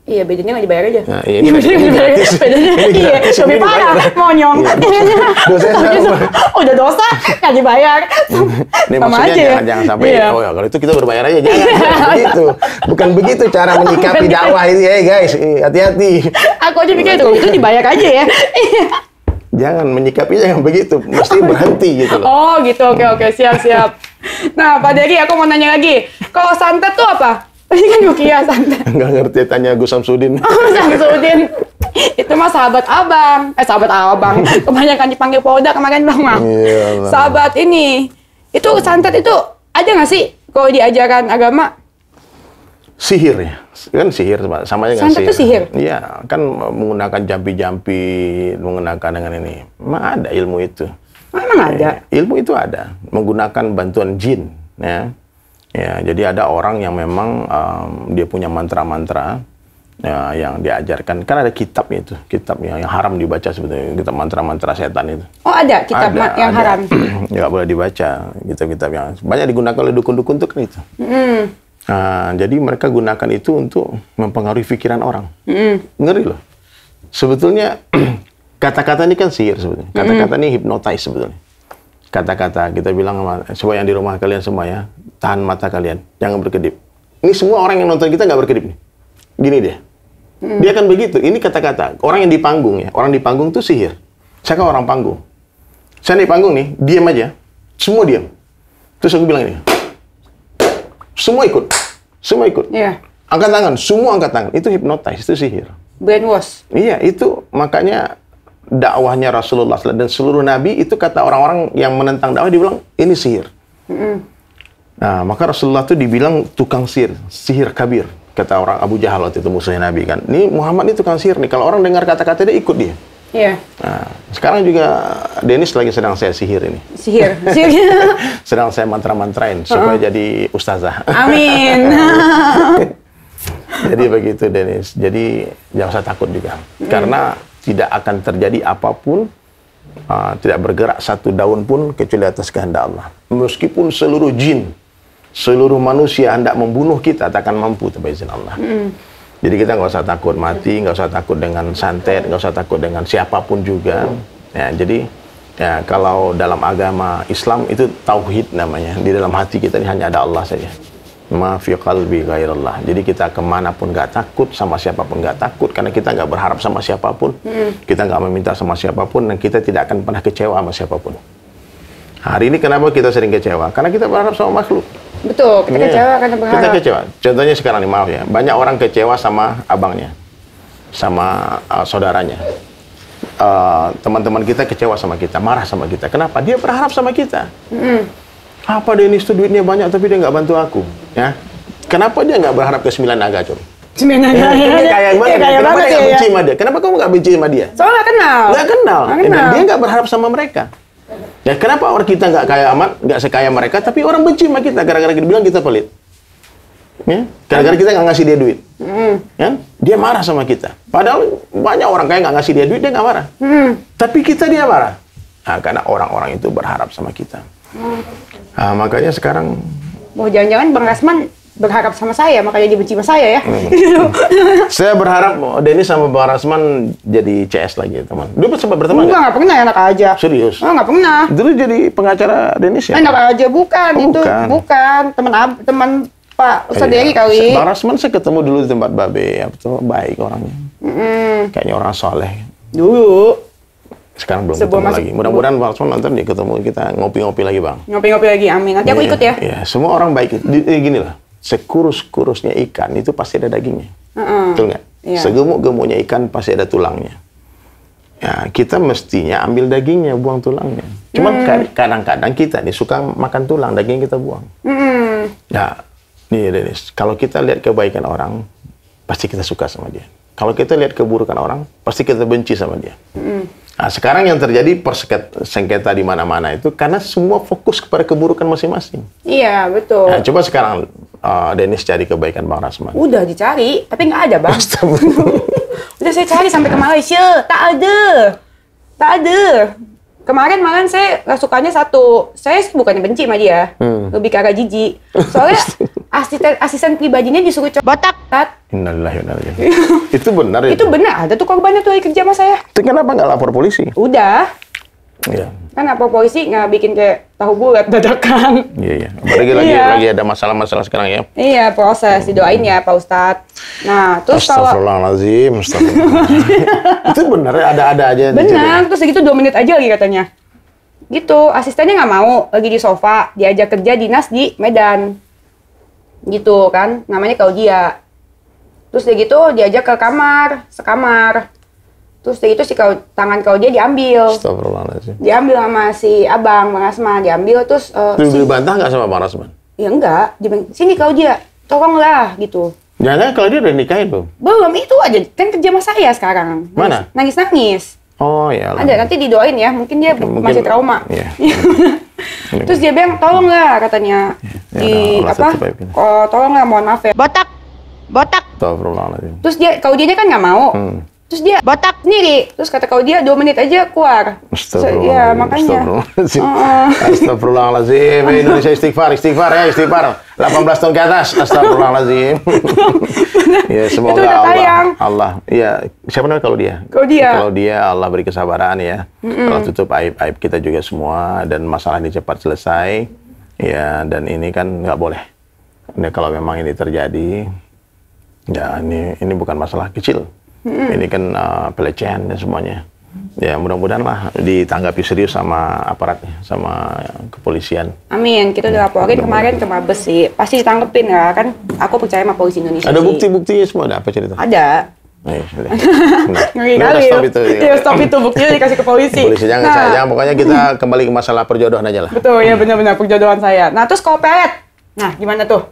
Iya, bedanya nggak dibayar aja. Nah, ini gratis. Bedanya, Ini iya, gratis, lebih ini parah, dibayar. monyong. Dosanya sama. Udah dosa, nggak dibayar. Ini Sama maksudnya aja ya. jangan sampai, Iya. oh ya kalau itu kita berbayar aja. Jangan begitu. Bukan begitu cara menyikapi dakwah ini, guys. Hati-hati. Aku aja pikir itu dibayar aja ya. Jangan menyikapinya yang begitu. Mesti berhenti gitu loh. Oh gitu, oke, siap. Nah, Pak Dery, aku mau nanya lagi. Kalau santet tuh apa? Tadi kan gue kira santet. Nggak ngerti, tanya Gus Samsudin. Samsudin. Itu mah sahabat abang. Sahabat abang. Kebanyakan dipanggil Polda kemarin bang mah. Iyalah. Sahabat ini. Itu santet itu ada nggak sih kalau di ajaran agama? Sihir ya. Kan sihir, sama dengan Santet sihir. itu sihir? Iya, kan menggunakan jampi-jampi, menggunakan dengan ini. Memang ada ilmu itu. Memang ada. Ilmu itu ada. Menggunakan bantuan jin. Ya. Ya, jadi ada orang yang memang dia punya mantra-mantra ya, yang diajarkan. Kan ada kitabnya itu, kitab yang haram dibaca sebetulnya, kitab mantra-mantra setan itu. Oh ada kitab yang ada. haram. Nggak boleh dibaca, kitab-kitab yang banyak digunakan oleh dukun-dukun itu kan itu. Nah, jadi mereka gunakan itu untuk mempengaruhi pikiran orang. Ngeri loh. Sebetulnya kata-kata ini kan sihir sebetulnya. Kata-kata ini hypnotize sebetulnya. Kata-kata kita bilang semua yang di rumah kalian semua ya, tahan mata kalian, jangan berkedip. Ini semua orang yang nonton kita nggak berkedip nih. Gini dia. Dia kan begitu. Ini kata-kata. Orang yang di panggung ya. Orang di panggung tuh sihir. Saya kan orang panggung. Saya di panggung nih, diam aja. Semua diam. Terus aku bilang ini. Semua ikut. Semua ikut. Iya. Angkat tangan. Semua angkat tangan. Itu hypnotize. Itu sihir. Brainwash. Iya, itu makanya dakwahnya Rasulullah dan seluruh Nabi itu kata orang-orang yang menentang dakwah dibilang ini sihir. Nah, maka Rasulullah itu dibilang tukang sihir kabir. Kata orang Abu Jahal waktu itu musuhnya Nabi kan. Ini Muhammad ini tukang sihir nih. Kalau orang dengar kata-kata dia ikut dia. Iya. Nah, sekarang juga Dennis lagi sedang saya sihir ini. Sihir. Sedang saya mantra-mantrain supaya jadi ustazah. Amin. Jadi begitu Dennis. Jadi jangan usah takut juga. Karena tidak akan terjadi apapun, tidak bergerak satu daun pun kecuali atas kehendak Allah. Meskipun seluruh jin, seluruh manusia hendak membunuh kita, tak akan mampu tanpa izin Allah. Jadi kita nggak usah takut mati, nggak usah takut dengan santet, nggak usah takut dengan siapapun juga. Ya, jadi ya kalau dalam agama Islam itu tauhid namanya. Di dalam hati kita ini hanya ada Allah saja. Ma fi qalbi ghairallah. Jadi kita kemanapun nggak takut, sama siapapun nggak takut, karena kita nggak berharap sama siapapun, kita nggak meminta sama siapapun, dan kita tidak akan pernah kecewa sama siapapun. Hari ini kenapa kita sering kecewa? Karena kita berharap sama makhluk. Betul, kita kecewa karena berharap. Kita kecewa. Contohnya sekarang nih, maaf ya, banyak orang kecewa sama abangnya, sama saudaranya. Teman-teman kita kecewa sama kita, marah sama kita. Kenapa? Dia berharap sama kita. Apa Dennis itu duitnya banyak tapi dia nggak bantu aku, ya? Kenapa dia nggak berharap ke 9 naga, coba? 9 naga. Dia kaya banget. Kaya Kenapa banget dia nggak ya. benci sama dia? Kenapa kamu nggak benci sama dia? Soalnya nggak kenal. Nggak kenal. Nggak kenal. Dan dia nggak berharap sama mereka. Ya kenapa orang kita nggak kaya amat, nggak sekaya mereka, tapi orang benci sama kita gara-gara kita bilang kita pelit. Ya? Gara-gara kita nggak ngasih dia duit. Ya? Dia marah sama kita. Padahal banyak orang kaya nggak ngasih dia duit, dia nggak marah. Tapi kita dia marah. Nah, karena orang-orang itu berharap sama kita. Nah, makanya sekarang Jangan-jangan Bang Rasman berharap sama saya, makanya dia benci sama saya ya. saya berharap Dennis sama Bang Rasman jadi CS lagi, teman. Dulu sempat berteman Enggak, nggak? nggak pernah, enak aja. Serius? Oh, nggak pernah. Dulu jadi pengacara Dennis ya? Enak aja, bukan. Oh, Itu bukan. bukan. Teman Pak Ustadz Dery kali. Bang Rasman saya ketemu dulu di tempat Babe, baik orangnya. Kayaknya orang soleh. Dulu. Sekarang belum Sebelum ketemu masuk- lagi. Mudah-mudahan Bang Rasman nonton dia ketemu kita ngopi-ngopi lagi, Bang. Ngopi-ngopi lagi, amin. Nanti aku Iya, ikut ya. Iya, semua orang baik. Gini lah, sekurus-kurusnya ikan itu pasti ada dagingnya. Betul nggak? Iya. Segemuk-gemuknya ikan pasti ada tulangnya. Ya, kita mestinya ambil dagingnya, buang tulangnya. Cuman kadang-kadang kita nih suka makan tulang, daging kita buang. Ya, nih Dennis, kalau kita lihat kebaikan orang, pasti kita suka sama dia. Kalau kita lihat keburukan orang, pasti kita benci sama dia. Nah, sekarang yang terjadi sengketa di mana-mana itu karena semua fokus kepada keburukan masing-masing. Iya, betul. Nah, coba sekarang Dennis cari kebaikan Bang Rasman. Udah dicari, tapi nggak ada, Bang. Astagfirullah. Udah saya cari sampai ke Malaysia, tak ada. Tak ada. Kemarin saya nggak sukanya satu. Saya sih bukannya benci sama dia, lebih ke arah jijik. Soalnya asisten pribadinya disuruh botak. Innalillahi wa inna ilaihi raji'un. Itu benar ya? Itu benar, ada tuh korbannya tuh lagi kerja sama saya. Itu kenapa nggak lapor polisi? Udah. Iya. Kan apa polisi nggak bikin kayak tahu bulat dadakan. Iya. Apalagi lagi ada masalah-masalah sekarang ya. Iya, proses. Didoain ya Pak Ustadz. Nah, terus kalau... Astagfirullahaladzim. Itu benar ya? Ada aja. Benar, terus segitu 2 menit aja lagi katanya. Gitu, asistennya nggak mau, lagi di sofa, diajak kerja dinas di Medan. Gitu kan, namanya Kaudia. Terus dia gitu, diajak ke kamar, sekamar. Terus dia gitu tangan Kaudia diambil. Astagfirullahaladzim. Diambil sama si abang, Bang Asman, diambil terus... dibantah nggak sama Bang Asman? Ya enggak, dia bilang, sini Kaudia, tolonglah, gitu. Jangan kalau dia udah nikahin belum? Belum, itu aja, kan kerja sama saya sekarang. Mana? Nangis-nangis. Oh ya. Ada, nanti didoain ya, mungkin dia masih trauma. Iya. Terus dia bilang, tolonglah katanya. Tolonglah, mohon maaf ya. Botak. Astagfirullahaladzim. Terus Kaudianya kan nggak mau. Terus dia botak sendiri. Terus kata Kaudia 2 menit aja keluar. Astagfirullahaladzim. Ya, makanya. Astagfirullahaladzim. Indonesia istighfar ya, istighfar. 18 tahun ke atas. Astagfirullahaladzim. Ya, semoga Allah. Ya, siapa namanya kalau dia Allah beri kesabaran ya. Allah tutup aib-aib kita juga semua dan masalah ini cepat selesai. Ya, dan ini kan nggak boleh. Ini kalau memang ini terjadi, ya ini bukan masalah kecil. Ini kan pelecehan dan semuanya. Ya mudah-mudahan lah ditanggapi serius sama aparatnya, sama kepolisian. Amin. Kita udah laporin kemarin ke Mabes sih. Pasti ditanggepin ya kan. Aku percaya sama polisi Indonesia. Ada bukti-buktinya semua, ada apa cerita? Ada. Stop itu buktinya dikasih ke polisi. Polisi jangan pokoknya kita kembali ke masalah perjodohan aja lah. Betul ya, benar-benar perjodohan saya. Nah terus kalau pelet, nah gimana tuh?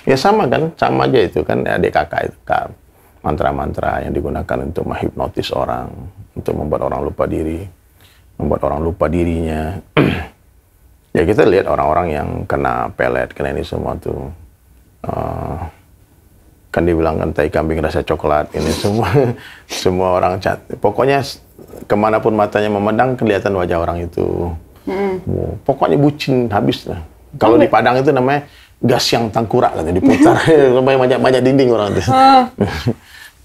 Ya sama aja itu kan adik kakak itu kan. Mantra-mantra yang digunakan untuk menghipnotis orang, untuk membuat orang lupa diri, membuat orang lupa dirinya. Ya kita lihat orang-orang yang kena pelet, kena ini semua tuh, kan dibilang kan tai kambing rasa coklat, ini semua orang pokoknya kemanapun matanya memandang kelihatan wajah orang itu. Pokoknya bucin habis lah. Kalau di Padang itu namanya gas yang tangkurak katanya, diputar banyak dinding orang itu.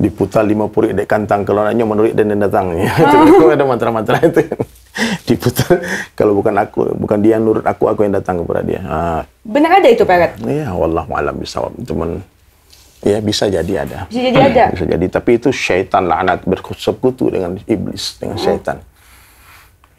Diputar 50 dek kantang kalau nanya menurut dan datang. Itu ada mantra-mantra itu. Diputar kalau bukan dia nurut aku yang datang kepada dia. Benar ada itu Pak? Iya, wallahu a'lam bishawab. Cuman ya bisa jadi ada. Bisa jadi ada. Bisa jadi, tapi itu syaitan laknat bersekutu dengan iblis, dengan syaitan.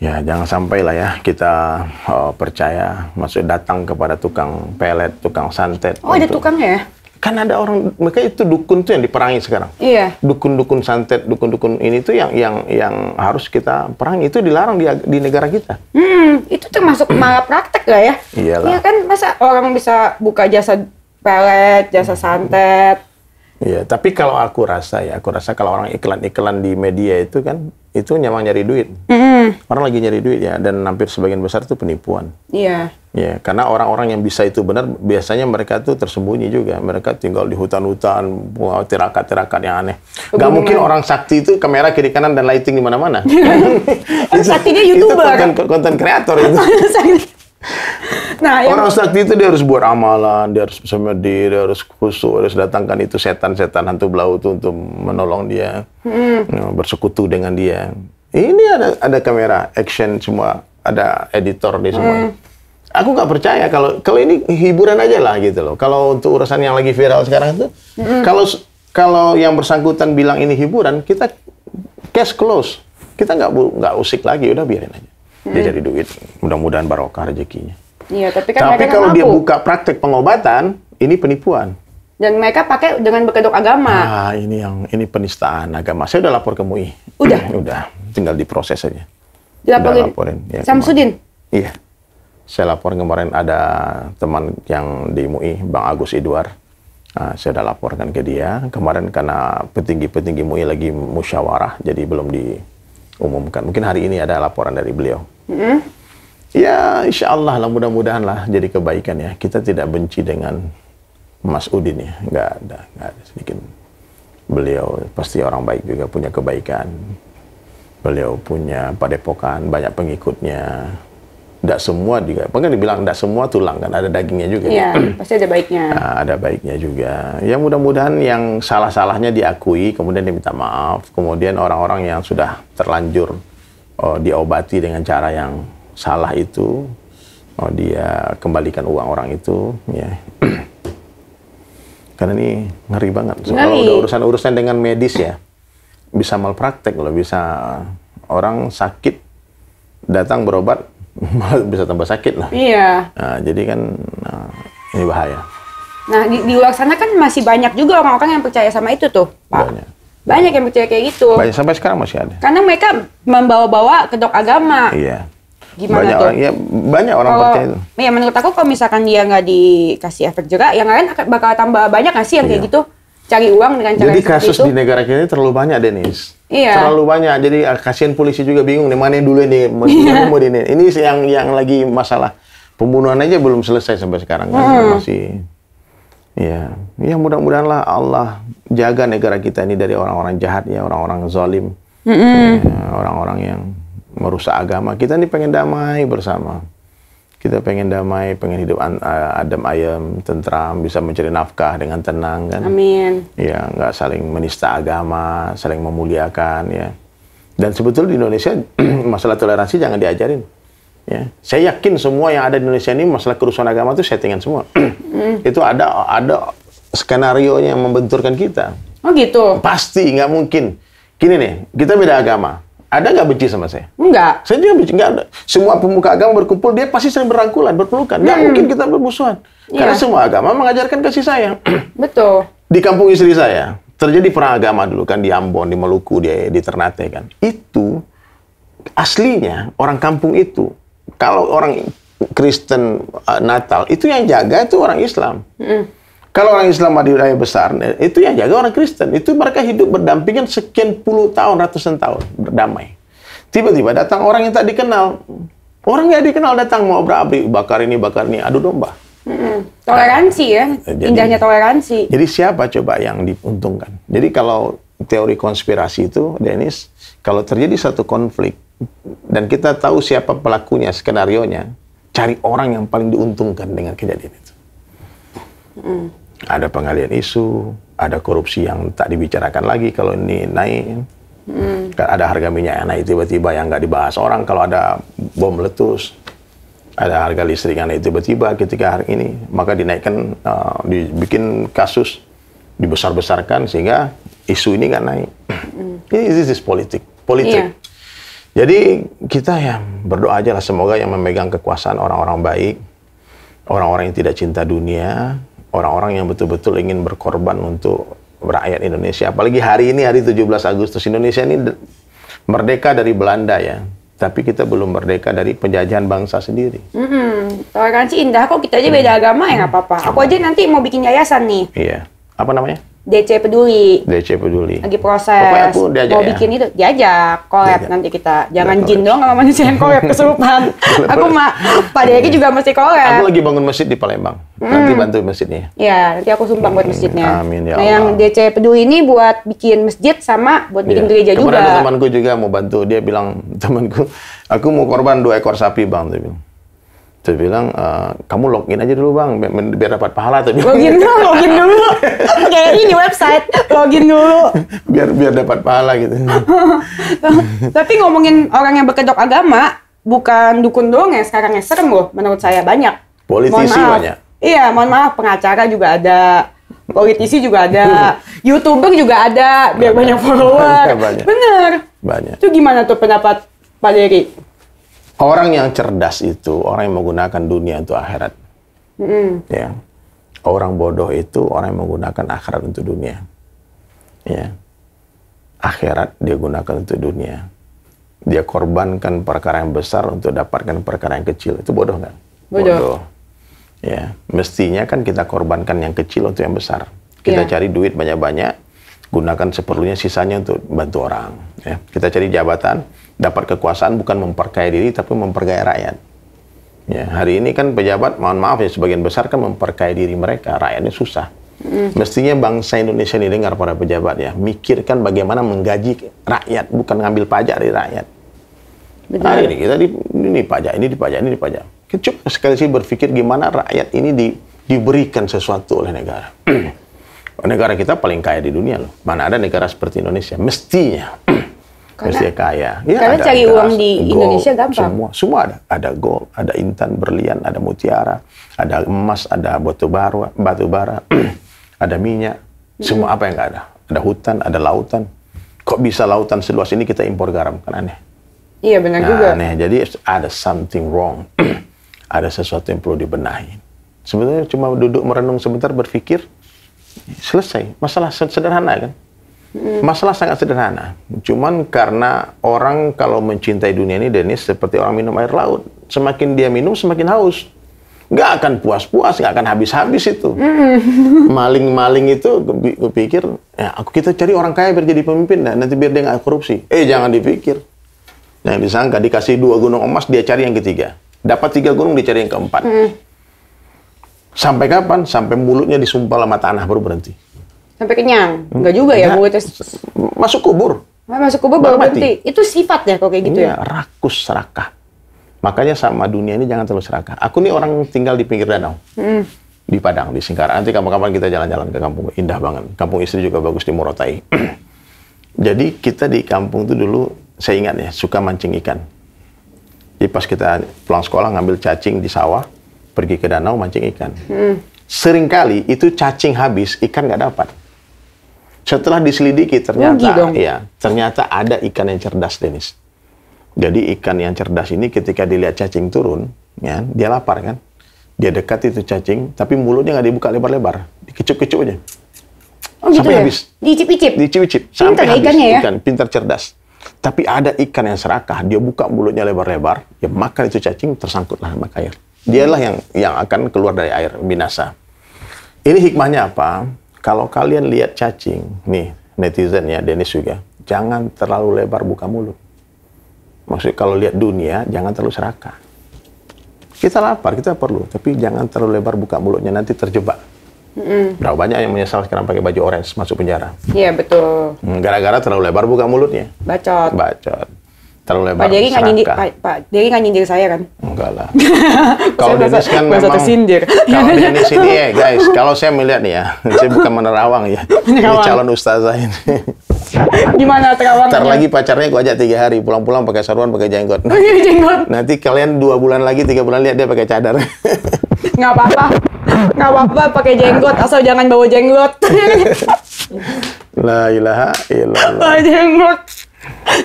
Ya, jangan sampai lah ya kita percaya masuk datang kepada tukang pelet, tukang santet. Oh, ada tukangnya ya? Kan ada orang, mereka itu dukun tuh yang diperangi sekarang. Iya. Dukun-dukun santet, dukun-dukun ini tuh yang harus kita perangi. Itu dilarang di negara kita. Itu termasuk malah praktek lah ya? Iyalah. Iya kan, masa orang bisa buka jasa pelet, jasa santet. Iya, tapi kalau aku rasa kalau orang iklan-iklan di media itu kan, itu nyamang nyari duit. Orang lagi nyari duit ya, dan hampir sebagian besar itu penipuan. Iya. Ya, karena orang-orang yang bisa itu benar, biasanya mereka tuh tersembunyi juga. Mereka tinggal di hutan-hutan, tirakat-tirakat yang aneh. Nggak mungkin orang sakti itu kamera kiri kanan dan lighting di mana-mana. Saktinya YouTuber. Itu konten kreator itu. Nah, orang sakti itu dia harus buat amalan, dia harus semedi, dia harus khusyuk, harus datangkan itu setan-setan hantu belau itu untuk menolong dia, bersekutu dengan dia. Ini ada kamera, action semua, ada editor di semua. Aku nggak percaya kalau ini hiburan aja lah gitu loh. Kalau untuk urusan yang lagi viral sekarang itu, kalau yang bersangkutan bilang ini hiburan, kita case close, kita nggak usik lagi, udah biarin aja. Dia jadi duit, mudah-mudahan barokah rezekinya. Iya, tapi kalau dia buka praktek pengobatan, ini penipuan. Dan mereka pakai dengan berkedok agama. Ini penistaan agama. Saya udah lapor ke MUI. Udah, tinggal diproses aja. Dilaporin. Ya, Samsudin? Iya. Saya lapor kemarin ada teman yang di MUI, Bang Agus Idwar. Saya udah laporkan ke dia. Kemarin karena petinggi-petinggi MUI lagi musyawarah, jadi belum diumumkan. Mungkin hari ini ada laporan dari beliau. Ya, insya Allah lah, mudah-mudahan lah jadi kebaikan ya. Kita tidak benci dengan Mas Udin ya, nggak ada sedikit. Beliau pasti orang baik juga, punya kebaikan. Beliau punya padepokan, banyak pengikutnya. Tidak semua juga, kan dibilang tidak semua tulang kan, ada dagingnya juga. Iya, pasti ada baiknya. Nah, ada baiknya juga. Ya mudah-mudahan yang salah-salahnya diakui, kemudian diminta maaf, kemudian orang-orang yang sudah terlanjur diobati dengan cara yang salah itu, dia kembalikan uang orang itu, ya. Karena ini ngeri banget. Kalau udah urusan-urusan dengan medis ya, bisa malpraktek loh, bisa orang sakit datang berobat malah bisa tambah sakit loh. Iya. Nah, jadi kan ini bahaya. Nah, di luar sana kan masih banyak juga orang-orang yang percaya sama itu tuh, Pak. Banyak yang percaya kayak gitu. Banyak, sampai sekarang masih ada. Karena mereka membawa-bawa kedok agama. Iya. Gimana banyak tuh? Orang, ya, banyak orang percaya itu. Ya menurut aku kalau misalkan dia nggak dikasih efek jerak, yang lain bakal tambah banyak nggak sih yang kayak gitu? Cari uang dengan cara jadi seperti kasus itu? di negara kita ini terlalu banyak, Denis. Iya. Terlalu banyak. Jadi kasihan polisi juga bingung nih mana yang dulu nih mau ini. Ini yang lagi masalah pembunuhan aja belum selesai sampai sekarang kan masih. Ya, mudah-mudahanlah Allah jaga negara kita ini dari orang-orang jahat ya, orang-orang zalim, orang-orang yang merusak agama. Kita ini pengen damai bersama. Kita pengen damai, pengen hidup adem ayem, tentram, bisa mencari nafkah dengan tenang kan. Amin. Ya, nggak saling menista agama, saling memuliakan ya. Dan sebetulnya di Indonesia masalah toleransi jangan diajarin. Ya, saya yakin semua yang ada di Indonesia ini masalah kerusuhan agama itu settingan semua. Itu ada skenario yang membenturkan kita. Oh gitu. Pasti nggak mungkin. Gini nih, kita beda agama. Ada nggak benci sama saya? Enggak. Saya juga benci. Nggak ada. Semua pemuka agama berkumpul, dia pasti sering berangkulan, berpelukan. Nggak mungkin kita bermusuhan. Karena semua agama mengajarkan kasih sayang. Betul. Di kampung istri saya, terjadi perang agama dulu kan di Ambon, di Maluku, di Ternate kan. Itu aslinya orang kampung itu. Kalau orang Kristen Natal, itu yang jaga itu orang Islam. Kalau orang Islam di wilayah besar, itu yang jaga orang Kristen. Itu mereka hidup berdampingan sekian puluh tahun, ratusan tahun, berdamai. Tiba-tiba datang orang yang tak dikenal. Orang yang dikenal datang mau berabri, bakar ini, adu domba. Toleransi ya, indahnya toleransi. Jadi siapa coba yang diuntungkan? Jadi kalau teori konspirasi itu, Denis, kalau terjadi satu konflik, dan kita tahu siapa pelakunya, skenarionya, cari orang yang paling diuntungkan dengan kejadian itu. Ada pengalian isu, ada korupsi yang tak dibicarakan lagi kalau ini naik. Ada harga minyak yang naik tiba-tiba yang nggak dibahas orang kalau ada bom meletus. Ada harga listrik yang naik tiba-tiba ketika hari ini. Maka dinaikkan, dibikin kasus, dibesar-besarkan sehingga isu ini nggak naik. This is politik. Iya. Jadi kita ya berdoa aja lah semoga yang memegang kekuasaan orang-orang baik, orang-orang yang tidak cinta dunia, orang-orang yang betul-betul ingin berkorban untuk rakyat Indonesia. Apalagi hari ini, hari 17 Agustus, Indonesia ini merdeka dari Belanda ya. Tapi kita belum merdeka dari penjajahan bangsa sendiri. Toleransi indah kok, kita aja beda agama ya nggak apa-apa. Aku aja nanti mau bikin yayasan nih. Iya. Apa namanya? DC Peduli. DC Peduli. Lagi proses. Pokoknya aku diajak mau ya. bikin itu, diajak collab nanti kita. Jangan jin dong sama manusia yang collab kesurupan. Aku mah Pak Dery juga mesti collab. Aku lagi bangun masjid di Palembang. Nanti bantu masjidnya. Ya, nanti aku sumbang buat masjidnya. Amin ya Nah, Allah. yang DC Peduli ini buat bikin masjid sama buat bikin gereja Kemarin ada juga. temanku juga mau bantu. Dia bilang, temanku, aku mau korban 2 ekor sapi bang. Dia bilang, kamu login aja dulu bang, biar dapat pahala. Login dulu. Kayak ini website, login dulu. biar dapat pahala gitu. Tapi ngomongin orang yang berkedok agama, bukan dukun doang ya sekarang ya, serem loh menurut saya banyak. Politisi Mohon maaf. banyak. Iya, mohon maaf, pengacara juga ada, politisi juga ada, YouTuber juga ada, biar banyak follower. Banyak. Bener. Banyak. Itu gimana tuh pendapat Pak Dery? Orang yang cerdas itu orang yang menggunakan dunia untuk akhirat. Ya. Orang bodoh itu orang yang menggunakan akhirat untuk dunia. Ya. Akhirat dia gunakan untuk dunia. Dia korbankan perkara yang besar untuk dapatkan perkara yang kecil. Itu bodoh nggak? Bodoh. Ya. Mestinya kan kita korbankan yang kecil untuk yang besar. Kita cari duit banyak-banyak, gunakan seperlunya, sisanya untuk bantu orang. Ya. Kita cari jabatan, dapat kekuasaan bukan memperkaya diri, tapi memperkaya rakyat. Ya, hari ini kan pejabat, mohon maaf ya, sebagian besar kan memperkaya diri mereka, rakyatnya susah. Mestinya bangsa Indonesia ini dengar para pejabat ya, mikirkan bagaimana menggaji rakyat, bukan ngambil pajak dari rakyat. Benar. Ini kita ini dipajak, ini dipajak, ini dipajak. Kita coba sekali sih berpikir gimana rakyat ini diberikan sesuatu oleh negara. Negara kita paling kaya di dunia loh. Mana ada negara seperti Indonesia? Mestinya. Mestinya kaya. Ya, karena ada cari gas, uang di gold, Indonesia gampang. Semua ada. Ada gold, ada intan, berlian, ada mutiara, ada emas, ada batu bara, ada minyak. Semua apa yang nggak ada? Ada hutan, ada lautan. Kok bisa lautan seluas ini kita impor garam? Kan aneh. Iya benar juga. Aneh. Jadi ada something wrong. Ada sesuatu yang perlu dibenahi. Sebenarnya cuma duduk merenung sebentar berpikir, selesai. Masalah sederhana kan? Masalah sangat sederhana. Cuman karena orang kalau mencintai dunia ini, Dennis, seperti orang minum air laut. Semakin dia minum, semakin haus. Nggak akan puas-puas, nggak akan habis-habis itu. Maling-maling itu, gue pikir, ya, kita cari orang kaya biar jadi pemimpin, nah, nanti biar dia nggak korupsi. Jangan dipikir. Yang disangka, dikasih 2 gunung emas, dia cari yang ketiga. Dapat 3 gunung, dia cari yang keempat. Sampai kapan? Sampai mulutnya disumpal sama tanah, baru berhenti. Sampai kenyang? Enggak juga ya mulutnya. Masuk kubur. Masuk kubur baru berhenti. Itu sifat ya kalau kayak gitu ya? Rakus, serakah. Makanya sama dunia ini jangan terlalu serakah. Aku nih orang tinggal di pinggir danau. Di Padang, di Singkarak. Nanti kapan-kapan kita jalan-jalan ke kampung. Indah banget. Kampung istri juga bagus di Morotai. Jadi kita di kampung itu dulu, saya ingat ya, suka mancing ikan. Jadi pas kita pulang sekolah ngambil cacing di sawah, pergi ke danau mancing ikan. Seringkali itu cacing habis, ikan nggak dapat. Setelah diselidiki ternyata ada ikan yang cerdas, Dennis. Jadi ikan yang cerdas ini ketika dilihat cacing turun, ya, dia lapar kan. Dia dekat itu cacing, tapi mulutnya nggak dibuka lebar-lebar, dikecup-kecup aja. Sampai habis. Dicip-icip. Dicip-icip. Sampai habis. Ikannya ya? Ikan pintar cerdas. Tapi ada ikan yang serakah, dia buka mulutnya lebar-lebar, dia makan itu cacing, tersangkutlah sama air. Dialah yang akan keluar dari air, binasa. Ini hikmahnya apa? Kalau kalian lihat cacing, nih netizen ya, Dennis juga, jangan terlalu lebar buka mulut. Maksudnya kalau lihat dunia, jangan terlalu serakah. Kita lapar, kita perlu, tapi jangan terlalu lebar buka mulutnya, nanti terjebak. Berapa banyak yang menyesal sekarang pakai baju orange masuk penjara? Iya betul. Gara-gara terlalu lebar buka mulutnya. Bacot. Terlalu lebar. Pak Dery nggak nyindir saya kan? Enggak lah. Kalau Dennis kan memang. Tersindir. Kalau Dennis ini guys, kalau saya melihat nih ya, saya bukan menerawang ya. Ini calon ustazah ini. Gimana terawangnya? Ntar lagi pacarnya gua ajak 3 hari, pulang-pulang pakai sarung, pakai jenggot. Jenggot. Nanti kalian 2 bulan lagi, 3 bulan lihat dia pakai cadar. Nggak apa-apa pakai jenggot, asal jangan bawa jenggot. La ilaha illallah. Bawa jenggot.